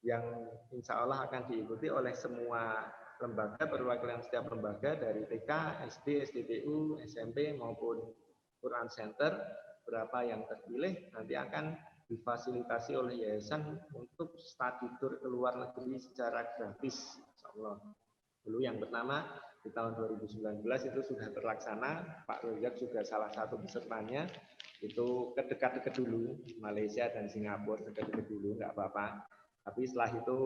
yang insya Allah akan diikuti oleh semua lembaga, perwakilan setiap lembaga dari TK, SD, SDTU, SMP maupun Quran Center. Berapa yang terpilih nanti akan difasilitasi oleh yayasan untuk studi tour ke luar negeri secara gratis. Insyaallah. Dulu yang pertama di tahun 2019 itu sudah terlaksana, Pak Rozak juga salah satu pesertanya itu dekat-dekat dulu, Malaysia dan Singapura dekat-dekat dulu, nggak apa-apa. Tapi setelah itu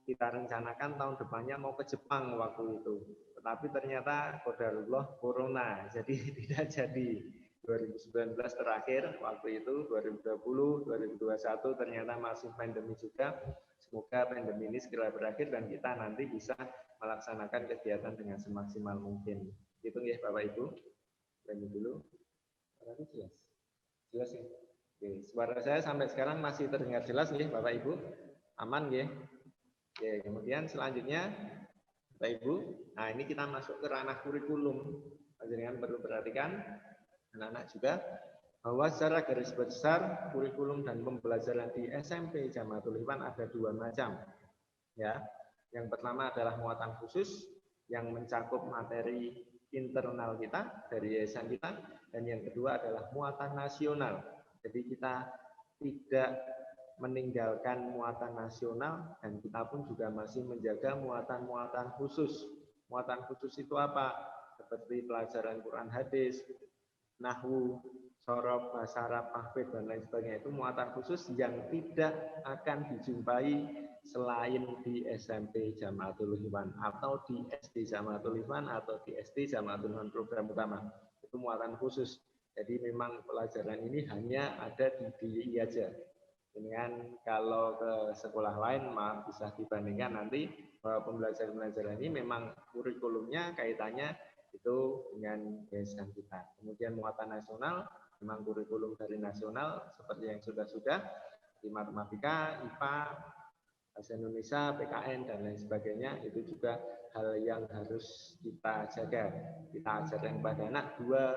kita rencanakan tahun depannya mau ke Jepang waktu itu. Tetapi ternyata qadarullah corona, jadi tidak jadi. 2019 terakhir, waktu itu 2020, 2021 ternyata masih pandemi juga. Semoga pandemi ini segera berakhir dan kita nanti bisa melaksanakan kegiatan dengan semaksimal mungkin. Itu ya Bapak Ibu. Lanjut dulu. Jelas. Jelas ya. Oke, suara saya sampai sekarang masih terdengar jelas nih Bapak Ibu. Aman ya. Oke, kemudian selanjutnya Bapak Ibu, nah ini kita masuk ke ranah kurikulum. Jangan perlu perhatikan anak-anak juga bahwa secara garis besar kurikulum dan pembelajaran di SMP Jamaatul Ikhwan ada dua macam. Ya. Yang pertama adalah muatan khusus yang mencakup materi internal kita dari yayasan kita, dan yang kedua adalah muatan nasional. Jadi kita tidak meninggalkan muatan nasional dan kita pun juga masih menjaga muatan-muatan khusus. Muatan khusus itu apa? Seperti pelajaran Quran hadis, nahwu, sorof, bahasa Arab, tahfidz dan lain sebagainya. Itu muatan khusus yang tidak akan dijumpai selain di SMP Jamaatul Ikhwan atau di SD Jamaatul Ikhwan atau di SD Jamaatul Ikhwan program utama. Itu muatan khusus. Jadi memang pelajaran ini hanya ada di DIY aja. Dengan kalau ke sekolah lain bisa dibandingkan nanti bahwa pembelajaran ini memang kurikulumnya kaitannya itu dengan yayasan kita. Kemudian muatan nasional, memang kurikulum dari nasional seperti yang sudah-sudah di matematika, IPA, bahasa Indonesia, PKN dan lain sebagainya, itu juga hal yang harus kita jaga. Kita ajarkan kepada anak dua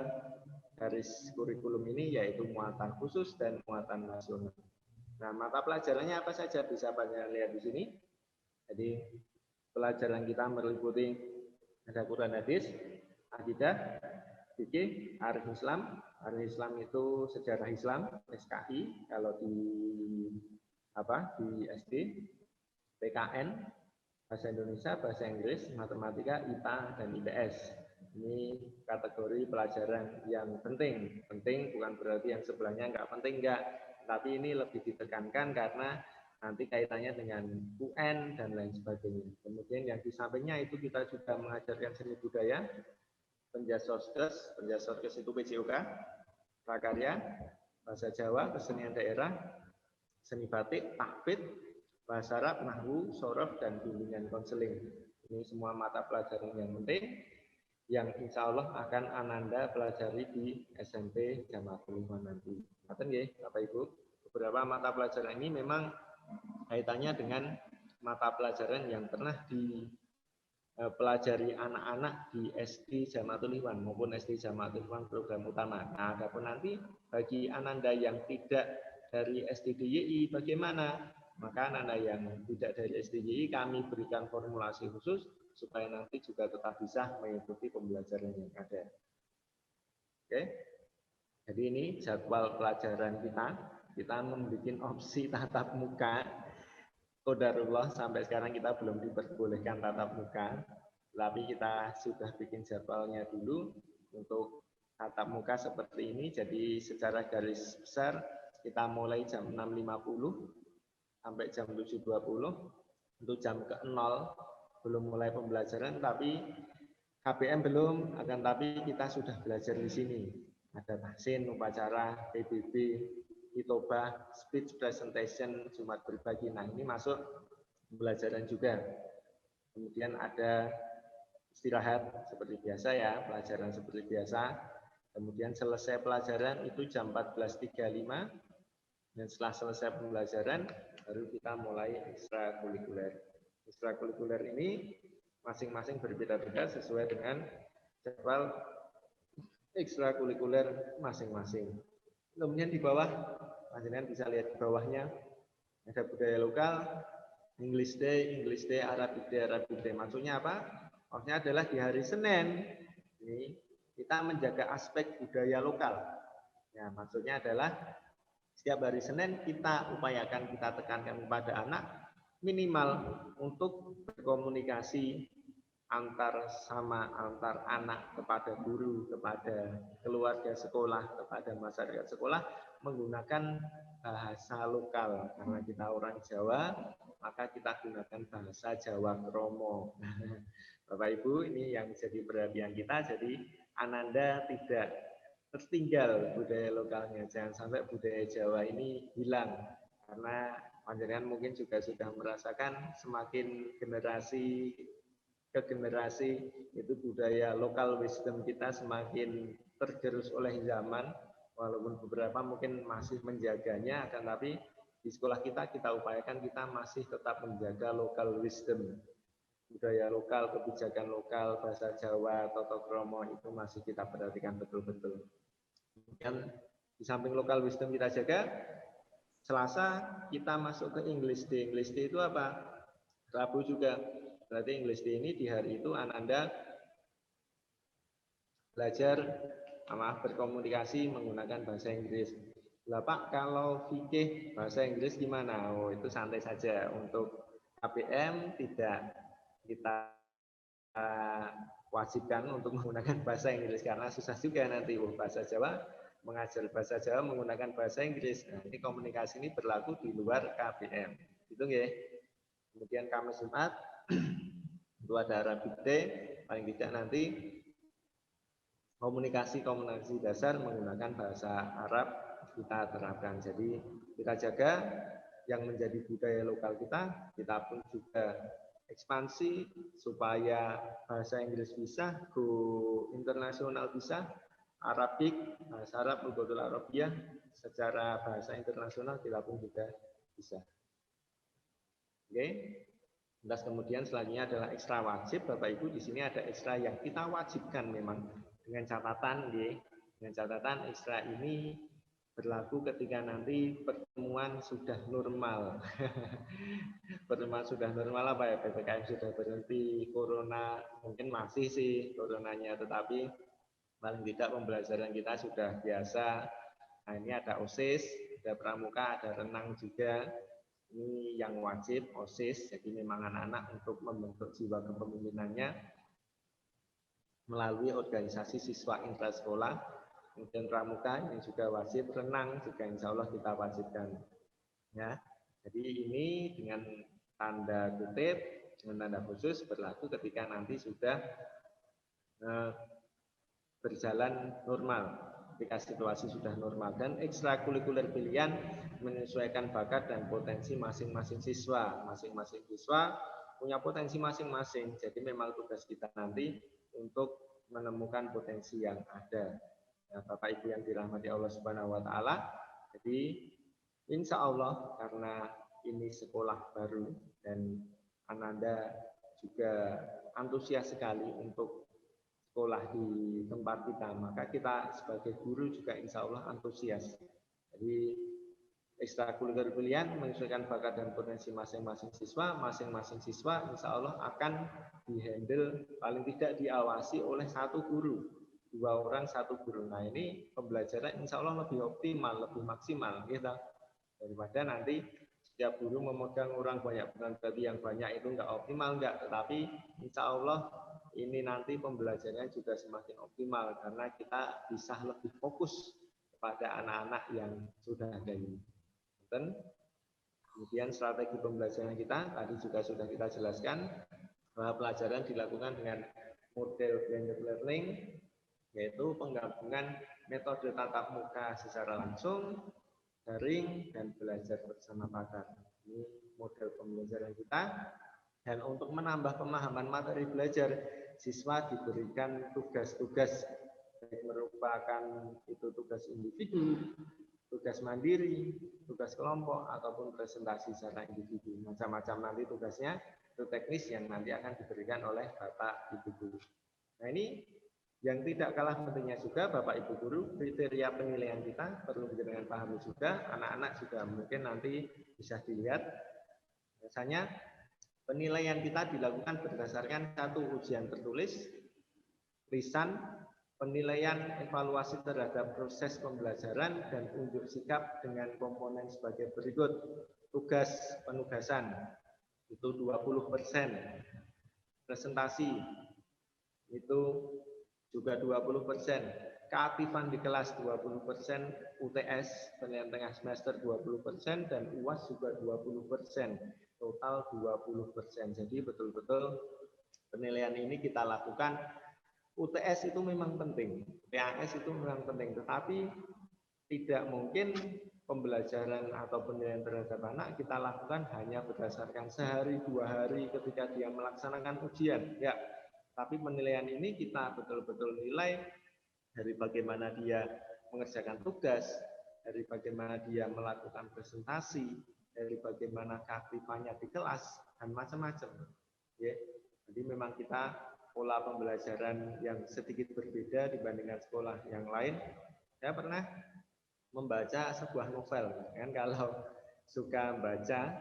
garis kurikulum ini, yaitu muatan khusus dan muatan nasional. Nah, mata pelajarannya apa saja bisa banyak lihat di sini. Jadi pelajaran kita meliputi ada Quran hadis, akidah, fikih, arif Islam. Arif Islam itu sejarah Islam, SKI kalau di SD, PKN, bahasa Indonesia, bahasa Inggris, matematika, IPA dan IPS. Ini kategori pelajaran yang penting. Penting bukan berarti yang sebelahnya enggak penting, enggak. Tapi ini lebih ditekankan karena nanti kaitannya dengan UN dan lain sebagainya. Kemudian yang di sampingnya itu kita juga mengajarkan seni budaya, penjasoskes itu PJOK, prakarya, bahasa Jawa, kesenian daerah, seni batik, tahfidz, bahasa Arab, nahwu, sorof, dan bimbingan konseling. Ini semua mata pelajaran yang penting yang insya Allah akan Ananda pelajari di SMP Jamaatul Ikhwan nanti. Ngaten nggih, Bapak Ibu. Beberapa mata pelajaran ini memang kaitannya dengan mata pelajaran yang pernah dipelajari anak-anak di SD Jamaatul Ikhwan maupun SD Jamaatul Ikhwan program utama. Nah, adapun nanti bagi Ananda yang tidak dari SDDYI bagaimana? Maka anak yang tidak dari SDDYI kami berikan formulasi khusus supaya nanti juga tetap bisa mengikuti pembelajaran yang ada. Oke. Jadi ini jadwal pelajaran kita. Kita membuat opsi tatap muka. Qadarullah sampai sekarang kita belum diperbolehkan tatap muka. Tapi kita sudah bikin jadwalnya dulu untuk tatap muka seperti ini. Jadi secara garis besar kita mulai jam 6.50 sampai jam 7.20. Untuk jam ke-0 belum mulai pembelajaran, tapi KBM belum, akan tapi kita sudah belajar di sini. Ada tahsin, upacara, PBB, hitobah, speech presentation, Jumat berbagi. Nah, ini masuk pembelajaran juga. Kemudian ada istirahat seperti biasa ya, pelajaran seperti biasa. Kemudian selesai pelajaran itu jam 14.35, dan setelah selesai pembelajaran baru kita mulai ekstrakurikuler. Ekstrakurikuler ini masing-masing berbeda-beda sesuai dengan jadwal ekstrakurikuler masing-masing. Kemudian di bawah, panjenengan bisa lihat di bawahnya ada budaya lokal, English Day, Arabic Day, Arabic Day. Maksudnya apa? Maksudnya adalah di hari Senin ini kita menjaga aspek budaya lokal. Ya, maksudnya adalah setiap hari Senin kita upayakan, kita tekankan kepada anak minimal untuk berkomunikasi antar anak kepada guru, kepada keluarga sekolah, kepada masyarakat sekolah menggunakan bahasa lokal. Karena kita orang Jawa, maka kita gunakan bahasa Jawa Kromo. Bapak Ibu, ini yang jadi perhatian kita. Jadi Ananda tidak tertinggal budaya lokalnya. Jangan sampai budaya Jawa ini hilang. Karena panjenengan mungkin juga sudah merasakan semakin generasi ke generasi itu budaya lokal wisdom kita semakin tergerus oleh zaman. Walaupun beberapa mungkin masih menjaganya, akan tapi di sekolah kita upayakan kita masih tetap menjaga lokal wisdom. Budaya lokal, kebijakan lokal, bahasa Jawa, toto kromo itu masih kita perhatikan betul-betul. Kemudian di samping lokal wisdom kita jaga, Selasa kita masuk ke English Day. English Day itu apa? Rabu juga. Berarti English Day ini di hari itu Ananda belajar berkomunikasi menggunakan bahasa Inggris. Lah Pak, kalau fikih bahasa Inggris gimana? Oh, itu santai saja. Untuk KPM tidak kita wajibkan untuk menggunakan bahasa Inggris karena susah juga nanti bahasa Jawa, mengajar bahasa Jawa menggunakan bahasa Inggris. Nah, ini komunikasi ini berlaku di luar KPM. Itu ya. Kemudian Kamis Jumat itu ada Arabic Day, paling tidak nanti komunikasi dasar menggunakan bahasa Arab kita terapkan. Jadi kita jaga yang menjadi budaya lokal kita pun juga ekspansi supaya bahasa Inggris bisa, go internasional bisa, Arabik, bahasa Arab, Lugatul Arabiyah secara bahasa internasional kita pun juga bisa. Oke. Terus kemudian selanjutnya adalah ekstra wajib. Bapak Ibu, di sini ada ekstra yang kita wajibkan memang dengan catatan ekstra ini berlaku ketika nanti pertemuan sudah normal. Pertemuan sudah normal apa ya? PPKM sudah berhenti, corona mungkin masih sih coronanya, tetapi paling tidak pembelajaran kita sudah biasa. Nah, ini ada OSIS, ada pramuka, ada renang juga. Ini yang wajib OSIS, jadi memang anak-anak untuk membentuk jiwa kepemimpinannya melalui organisasi siswa intrasekolah. Kemudian pramuka ini juga wajib, renang juga insya Allah kita wajibkan. Ya, jadi ini dengan tanda kutip, dengan tanda khusus berlaku ketika nanti sudah berjalan normal, ketika situasi sudah normal. Dan ekstrakurikuler pilihan menyesuaikan bakat dan potensi masing-masing siswa. Masing-masing siswa punya potensi masing-masing. Jadi memang tugas kita nanti untuk menemukan potensi yang ada. Ya, Bapak Ibu yang dirahmati Allah Subhanahu wa taala. Jadi insya Allah karena ini sekolah baru dan Ananda juga antusias sekali untuk sekolah di tempat kita, maka kita sebagai guru juga insya Allah antusias. Jadi ekstrakurikuler pilihan menyesuaikan bakat dan potensi masing-masing siswa insya Allah akan dihandle, paling tidak diawasi oleh satu guru, 2 orang 1 guru. Nah, ini pembelajaran insya Allah lebih optimal, lebih maksimal gitu, daripada nanti setiap guru memegang orang banyak, bukan berarti yang banyak itu enggak optimal, enggak, tetapi insya Allah ini nanti pembelajarannya juga semakin optimal karena kita bisa lebih fokus kepada anak-anak yang sudah ada ini. Dan kemudian strategi pembelajaran kita tadi juga sudah kita jelaskan bahwa pelajaran dilakukan dengan model blended learning, yaitu penggabungan metode tatap muka secara langsung, daring, dan belajar bersama pakar. Ini model pembelajaran kita. Dan untuk menambah pemahaman materi belajar, siswa diberikan tugas-tugas, baik merupakan itu tugas individu, tugas mandiri, tugas kelompok, ataupun presentasi secara individu. Macam-macam nanti tugasnya, itu teknis yang nanti akan diberikan oleh Bapak Ibu Guru. Nah, ini yang tidak kalah pentingnya juga Bapak Ibu Guru, kriteria penilaian kita perlu dengan pahami juga, anak-anak juga mungkin nanti bisa dilihat. Biasanya penilaian kita dilakukan berdasarkan 1 ujian tertulis, lisan, penilaian evaluasi terhadap proses pembelajaran, dan unjuk sikap dengan komponen sebagai berikut. Tugas penugasan itu 20%. presentasi itu juga 20%, keaktifan di kelas 20%, UTS penilaian tengah semester 20%, dan UAS juga 20%, total 20%. Jadi betul-betul penilaian ini kita lakukan. UTS itu memang penting, PAS itu memang penting, tetapi tidak mungkin pembelajaran atau penilaian terhadap anak kita lakukan hanya berdasarkan sehari, 2 hari ketika dia melaksanakan ujian. Ya, tapi penilaian ini kita betul-betul nilai dari bagaimana dia mengerjakan tugas, dari bagaimana dia melakukan presentasi, dari bagaimana keaktifannya di kelas, dan macam-macam. Ya, jadi memang kita pola pembelajaran yang sedikit berbeda dibandingkan sekolah yang lain. Saya pernah membaca sebuah novel, kan kalau suka baca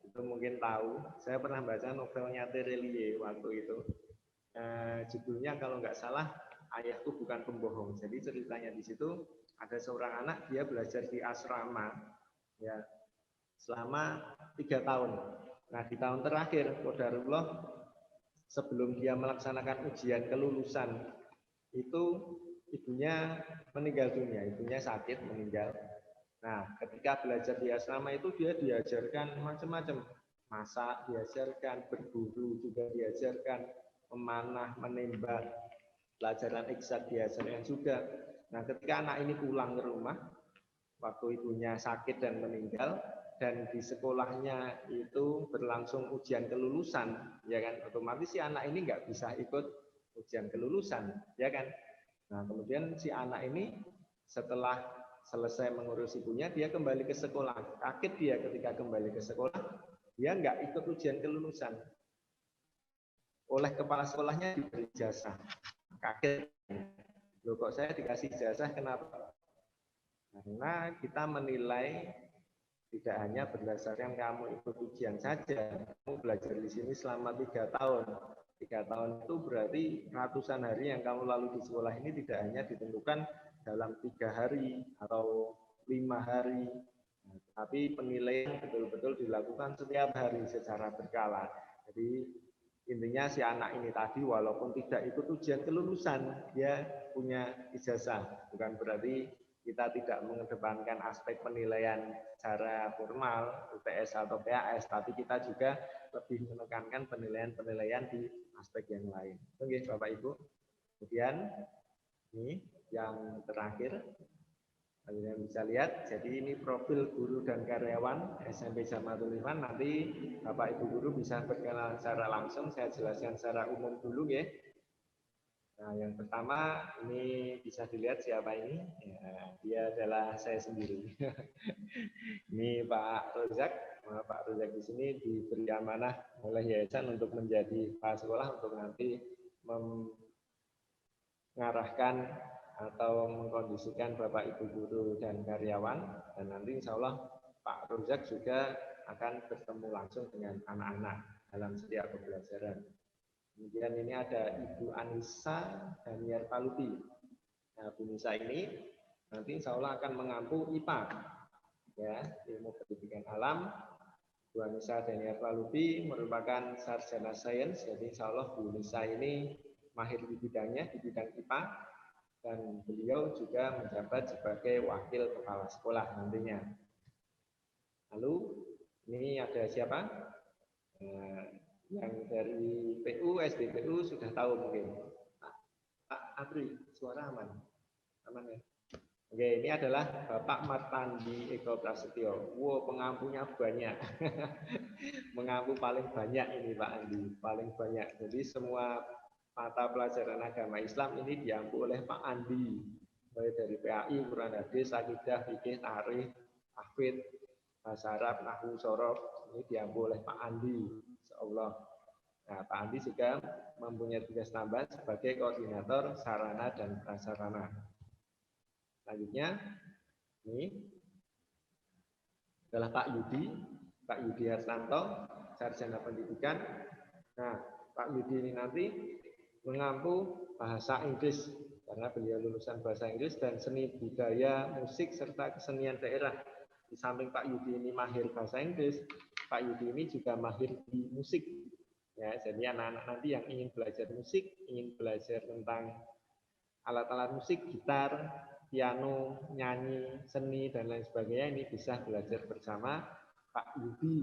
itu mungkin tahu. Saya pernah baca novelnya Terelie waktu itu. Judulnya kalau nggak salah Ayahku Bukan Pembohong. Jadi ceritanya di situ ada seorang anak, dia belajar di asrama ya selama 3 tahun. Nah di tahun terakhir qadarullah, sebelum dia melaksanakan ujian kelulusan itu ibunya meninggal dunia, ibunya sakit meninggal. Nah ketika belajar di asrama itu dia diajarkan macam-macam, masak diajarkan, berburu juga diajarkan, memanah, menembak, pelajaran eksak diajarkan juga. Nah ketika anak ini pulang ke rumah waktu ibunya sakit dan meninggal, dan di sekolahnya itu berlangsung ujian kelulusan, ya kan, otomatis si anak ini nggak bisa ikut ujian kelulusan, ya kan. Nah kemudian si anak ini setelah selesai mengurus ibunya, dia kembali ke sekolah. Kaget dia ketika kembali ke sekolah, dia nggak ikut ujian kelulusan. Oleh kepala sekolahnya diberi ijazah. Kaget, loh kok saya dikasih ijazah, kenapa? Karena kita menilai tidak hanya berdasarkan kamu ikut ujian saja, kamu belajar di sini selama 3 tahun. 3 tahun itu berarti ratusan hari yang kamu lalui di sekolah ini tidak hanya ditentukan dalam 3 hari atau 5 hari, tapi penilaian betul-betul dilakukan setiap hari secara berkala. Jadi intinya si anak ini tadi walaupun tidak ikut ujian kelulusan, dia punya ijazah. Bukan berarti kita tidak mengedepankan aspek penilaian secara formal, UTS atau PAS, tapi kita juga lebih menekankan penilaian-penilaian di aspek yang lain. Oke, Bapak Ibu. Kemudian ini yang terakhir, kalian bisa lihat. Jadi ini profil guru dan karyawan SMP Jamatul Ikhwan. Nanti Bapak Ibu guru bisa berkenalan secara langsung. Saya jelaskan secara umum dulu ya. Nah, yang pertama ini bisa dilihat siapa ini. Ya, dia adalah saya sendiri. Ini Pak Rozak. Pak Rozak di sini diberi amanah oleh yayasan untuk menjadi kepala sekolah untuk nanti mengarahkan atau mengkondisikan Bapak Ibu guru dan karyawan, dan nanti insya Allah Pak Rozak juga akan bertemu langsung dengan anak-anak dalam setiap pembelajaran. Kemudian ini ada Ibu Anissa Daniar Palupi. Nah, Bu Nisa ini nanti insya Allah akan mengampu IPA, ya, ilmu pendidikan alam. Bu Anissa Daniar Palupi merupakan sarjana sains, jadi insya Allah Bu Nisa ini mahir di bidangnya, di bidang IPA, dan beliau juga menjabat sebagai wakil kepala sekolah nantinya. Lalu ini ada siapa? Yang dari PU, SDPU sudah tahu mungkin. Pak Apri, suara aman? Aman ya? Oke, ini adalah Bapak Martandi Eko Prasetyo. Wow, pengampunya banyak. Mengampu paling banyak ini Pak Andi, paling banyak. Jadi semua mata pelajaran agama Islam ini diampu oleh Pak Andi. Mulai dari PAI, Quran Hadis, Akidah, Fikih, Tarikh, Tahfidz, Bahasa Arab, Nahwu, Shorof, ini diampu oleh Pak Andi. Allah. Nah, Pak Andi juga mempunyai tugas tambahan sebagai koordinator sarana dan prasarana. Selanjutnya, ini adalah Pak Yudi Hartanto, sarjana pendidikan. Nah, Pak Yudi ini nanti mengampu bahasa Inggris karena beliau lulusan bahasa Inggris dan seni budaya, musik serta kesenian daerah. Di samping Pak Yudi ini mahir bahasa Inggris, Pak Yudi ini juga mahir di musik. Ya, jadi anak-anak nanti yang ingin belajar musik, ingin belajar tentang alat-alat musik, gitar, piano, nyanyi, seni, dan lain sebagainya, ini bisa belajar bersama Pak Yudi.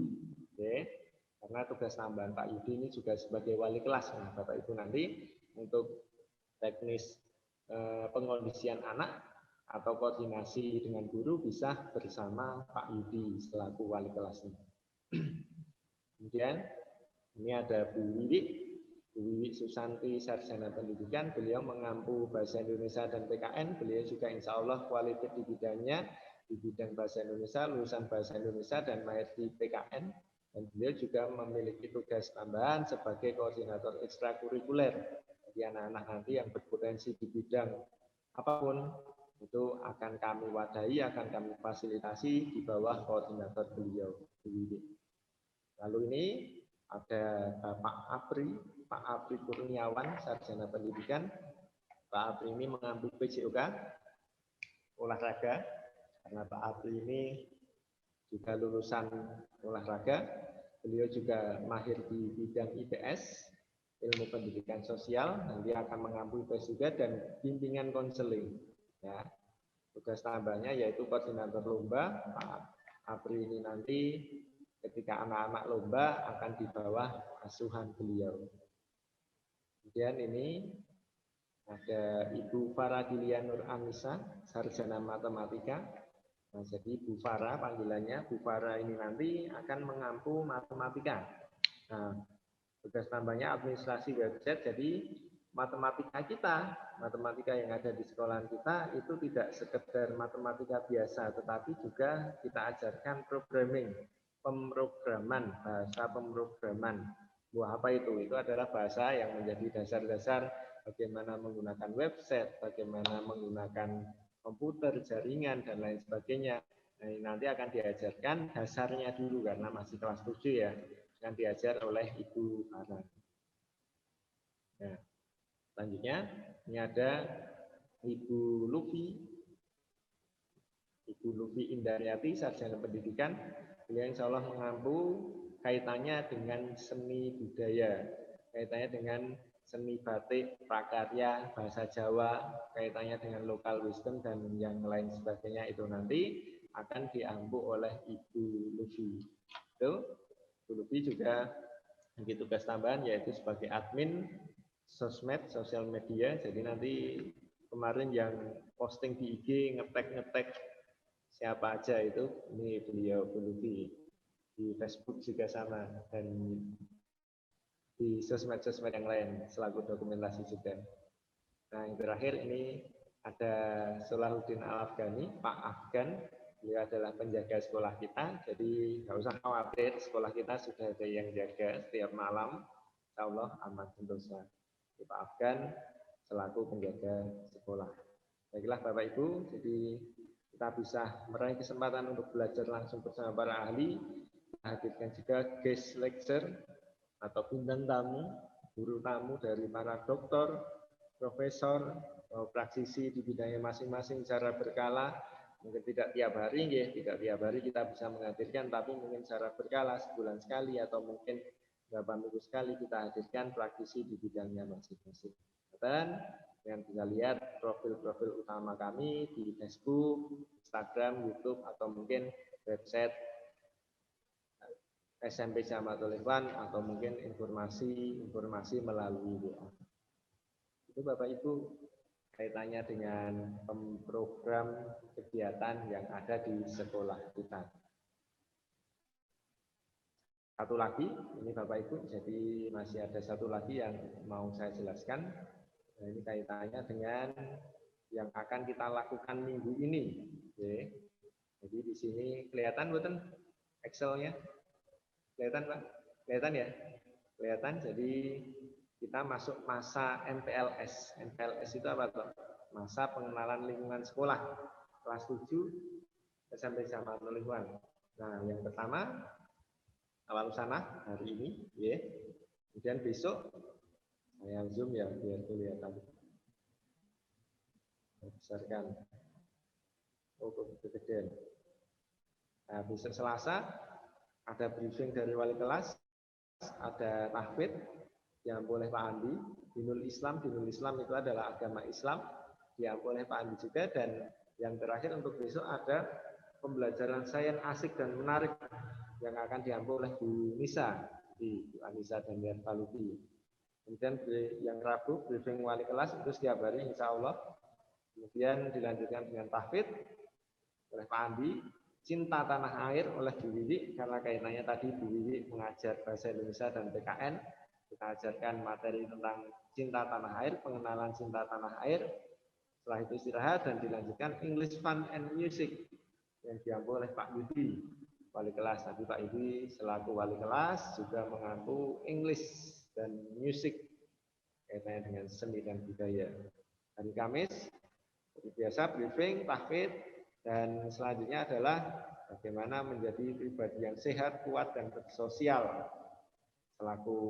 Oke. Karena tugas tambahan Pak Yudi ini juga sebagai wali kelas. Nah, Bapak Ibu nanti untuk teknis pengondisian anak atau koordinasi dengan guru bisa bersama Pak Yudi selaku wali kelasnya. Kemudian ini ada Bu Wiwi Susanti, Sarjana Pendidikan. Beliau mengampu Bahasa Indonesia dan PKN. Beliau juga insya Allah kualitas di bidangnya, di bidang Bahasa Indonesia, lulusan Bahasa Indonesia dan mahir di PKN. Dan beliau juga memiliki tugas tambahan sebagai koordinator ekstrakurikuler. Jadi anak-anak nanti yang berpotensi di bidang apapun, itu akan kami wadahi, akan kami fasilitasi di bawah koordinator beliau, Bu Wiwi. Lalu ini ada Pak Apri Kurniawan, Sarjana Pendidikan. Pak Apri ini mengambil PJOK olahraga, karena Pak Apri ini juga lulusan olahraga. Beliau juga mahir di bidang IPS, ilmu pendidikan sosial. Nanti akan mengambil IPS juga dan bimbingan konseling. Ya. Tugas tambahnya yaitu koordinator lomba. Pak Apri ini nanti ketika anak-anak lomba akan di bawah asuhan beliau. Kemudian ini ada Ibu Faradilia Nur Anissa, Sarjana Matematika. Nah, jadi Bu Farah panggilannya, Bu Farah ini nanti akan mengampu matematika. Nah, tugas tambahnya administrasi website, jadi matematika kita, matematika yang ada di sekolahan kita itu tidak sekedar matematika biasa, tetapi juga kita ajarkan programming, pemrograman, bahasa pemrograman. Wah, apa itu? Itu adalah bahasa yang menjadi dasar-dasar bagaimana menggunakan website, bagaimana menggunakan komputer, jaringan, dan lain sebagainya. Nah, ini nanti akan diajarkan dasarnya dulu karena masih kelas 7 ya, yang diajar oleh Ibu Farah. Nah, selanjutnya ini ada Ibu Lufi Indaryati, Sarjana Pendidikan. Beliau insya Allah mengampu kaitannya dengan seni budaya, kaitannya dengan seni batik, prakarya, bahasa Jawa, kaitannya dengan local wisdom dan yang lain sebagainya itu nanti akan diampu oleh Ibu Lufi. Itu Ibu Lufi juga memiliki tugas tambahan yaitu sebagai admin sosmed, sosial media. Jadi nanti kemarin yang posting di IG ngetek siapa aja itu, ini beliau Bu Lufi. Di Facebook juga sama dan di sosmed-sosmed yang lain selaku dokumentasi juga. Nah, yang terakhir ini ada Solahuddin Al-Afghani, Pak Afgan. Beliau adalah penjaga sekolah kita, jadi nggak usah khawatir, sekolah kita sudah ada yang jaga setiap malam. Insya Allah aman sentosa. Pak Afgan selaku penjaga sekolah. Baiklah Bapak Ibu, jadi kita bisa meraih kesempatan untuk belajar langsung bersama para ahli. Hadirkan juga guest lecture atau bintang tamu, guru tamu dari para doktor, profesor, praktisi di bidangnya masing-masing secara berkala. Mungkin tidak tiap hari, ya, tidak tiap hari kita bisa menghadirkan, tapi mungkin secara berkala sebulan sekali atau mungkin beberapa minggu sekali kita hadirkan praktisi di bidangnya masing-masing. Dan yang bisa lihat profil-profil utama kami di Facebook, Instagram, YouTube, atau mungkin website SMP Jamatul Ikhwan atau mungkin informasi melalui WA. Itu Bapak Ibu kaitannya dengan program kegiatan yang ada di sekolah kita. Satu lagi, ini Bapak Ibu, jadi masih ada satu lagi yang mau saya jelaskan. Nah, ini kaitannya dengan yang akan kita lakukan minggu ini. Oke. Jadi di sini kelihatan bukan Excel-nya? Kelihatan Pak? Kelihatan ya? Kelihatan, jadi kita masuk masa MPLS. MPLS itu apa Pak? Masa pengenalan lingkungan sekolah. Kelas 7 SMP Jamatul Ikhwan. Nah, yang pertama awal sana hari ini, ya. Kemudian besok saya zoom ya biar kelihatan. Besarkan. Oh, kegedean. Nah, besok Selasa ada briefing dari wali kelas ada tahfidz yang boleh Pak Andi, Dinul Islam itu adalah agama Islam yang boleh Pak Andi juga, dan yang terakhir untuk besok ada pembelajaran sains asik dan menarik yang akan diampu oleh Bu Nisa di Bu Anissa dan Yan Paluti. Kemudian yang Rabu briefing wali kelas itu setiap hari insya Allah. Kemudian dilanjutkan dengan tahfidz oleh Pak Andi, Cinta Tanah Air oleh Bu Wiwi, karena kaitannya tadi Bu Wiwi mengajar bahasa Indonesia dan PKN. Kita ajarkan materi tentang cinta tanah air, pengenalan cinta tanah air. Setelah itu istirahat dan dilanjutkan English Fun and Music yang diampu oleh Pak Yudi, wali kelas. Tapi Pak Yudi selaku wali kelas juga mengampu English dan Music kaitannya dengan seni dan budaya. Hari Kamis seperti biasa briefing, tahfidz, dan selanjutnya adalah bagaimana menjadi pribadi yang sehat, kuat, dan bersosial. Selaku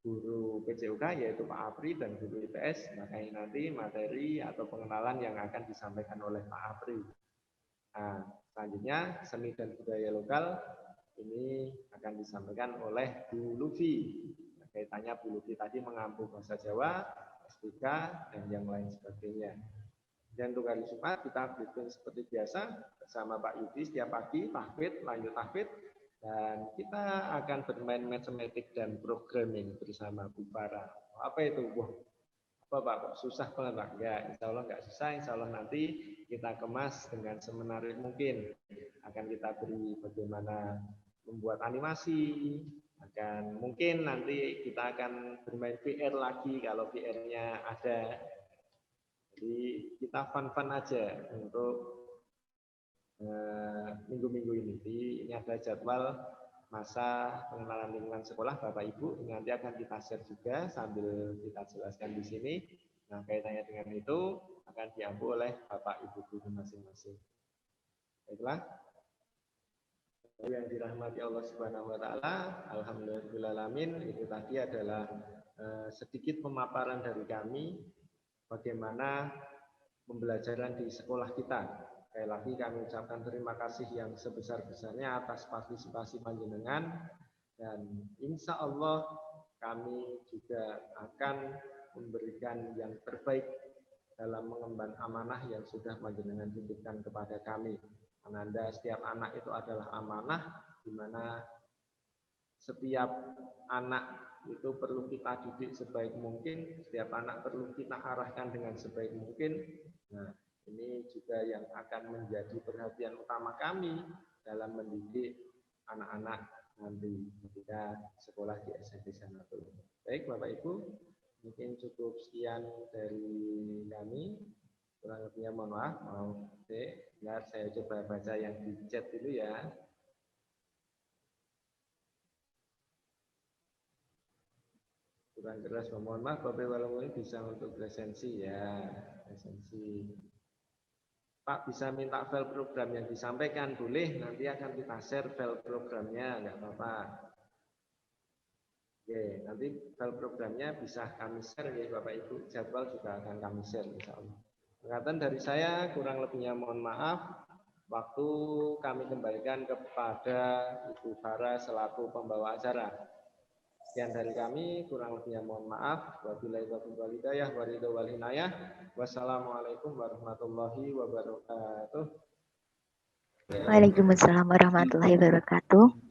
guru PCUK yaitu Pak Apri dan guru IPS, makanya nanti materi atau pengenalan yang akan disampaikan oleh Pak Apri. Nah, selanjutnya seni dan budaya lokal ini akan disampaikan oleh Bu Lufi. Kaitannya Bu Lufi tadi mengampu bahasa Jawa, S3, dan yang lain sebagainya. Dan untuk hari Jumat kita briefing seperti biasa bersama Pak Yudi setiap pagi, tahfidz, lanjut tahfidz, dan kita akan bermain matematik dan programming bersama Bu Farah. Apa itu? Wah, apa Pak? Susah banget Pak? Enggak, insya Allah enggak susah. Insya Allah nanti kita kemas dengan semenarik mungkin. Akan kita beri bagaimana membuat animasi. Mungkin nanti kita akan bermain VR lagi kalau VR-nya ada. Jadi kita fun-fun aja untuk minggu-minggu ini. Jadi ini ada jadwal masa pengenalan lingkungan sekolah Bapak Ibu, ini nanti akan kita share juga sambil kita jelaskan di sini. Nah, kaitannya dengan itu akan diampu oleh Bapak Ibu guru masing-masing. Baiklah. Yang dirahmati Allah Subhanahu wa taala, alhamdulillahirabbil itu tadi adalah sedikit pemaparan dari kami bagaimana pembelajaran di sekolah kita. Sekali lagi kami ucapkan terima kasih yang sebesar-besarnya atas partisipasi panjenengan, dan insya Allah kami juga akan memberikan yang terbaik dalam mengemban amanah yang sudah panjenengan titipkan kepada kami. Ananda, setiap anak itu adalah amanah, di mana setiap anak itu perlu kita didik sebaik mungkin, setiap anak perlu kita arahkan dengan sebaik mungkin. Nah, ini juga yang akan menjadi perhatian utama kami dalam mendidik anak-anak nanti ketika sekolah di SMP Sanatul. Baik Bapak Ibu, mungkin cukup sekian dari kami. Kurang lebihnya mohon maaf. Biar saya coba baca yang di chat dulu ya. Kurang keras, mohon maaf Bapak Ibu, ini bisa untuk presensi ya, presensi. Pak bisa minta file program yang disampaikan, boleh, nanti akan kita share file programnya, enggak apa-apa. Oke, nanti file programnya bisa kami share ya Bapak Ibu, jadwal juga akan kami share insya Allah. Pengatakan dari saya, kurang lebihnya mohon maaf. Waktu kami kembalikan kepada Ibu Farah selaku pembawa acara. Sekian dari kami, kurang lebihnya mohon maaf. Wabillahi taufiq wal hidayah, waridho wal hinayah. Wassalamualaikum warahmatullahi wabarakatuh. Waalaikumsalam warahmatullahi wabarakatuh.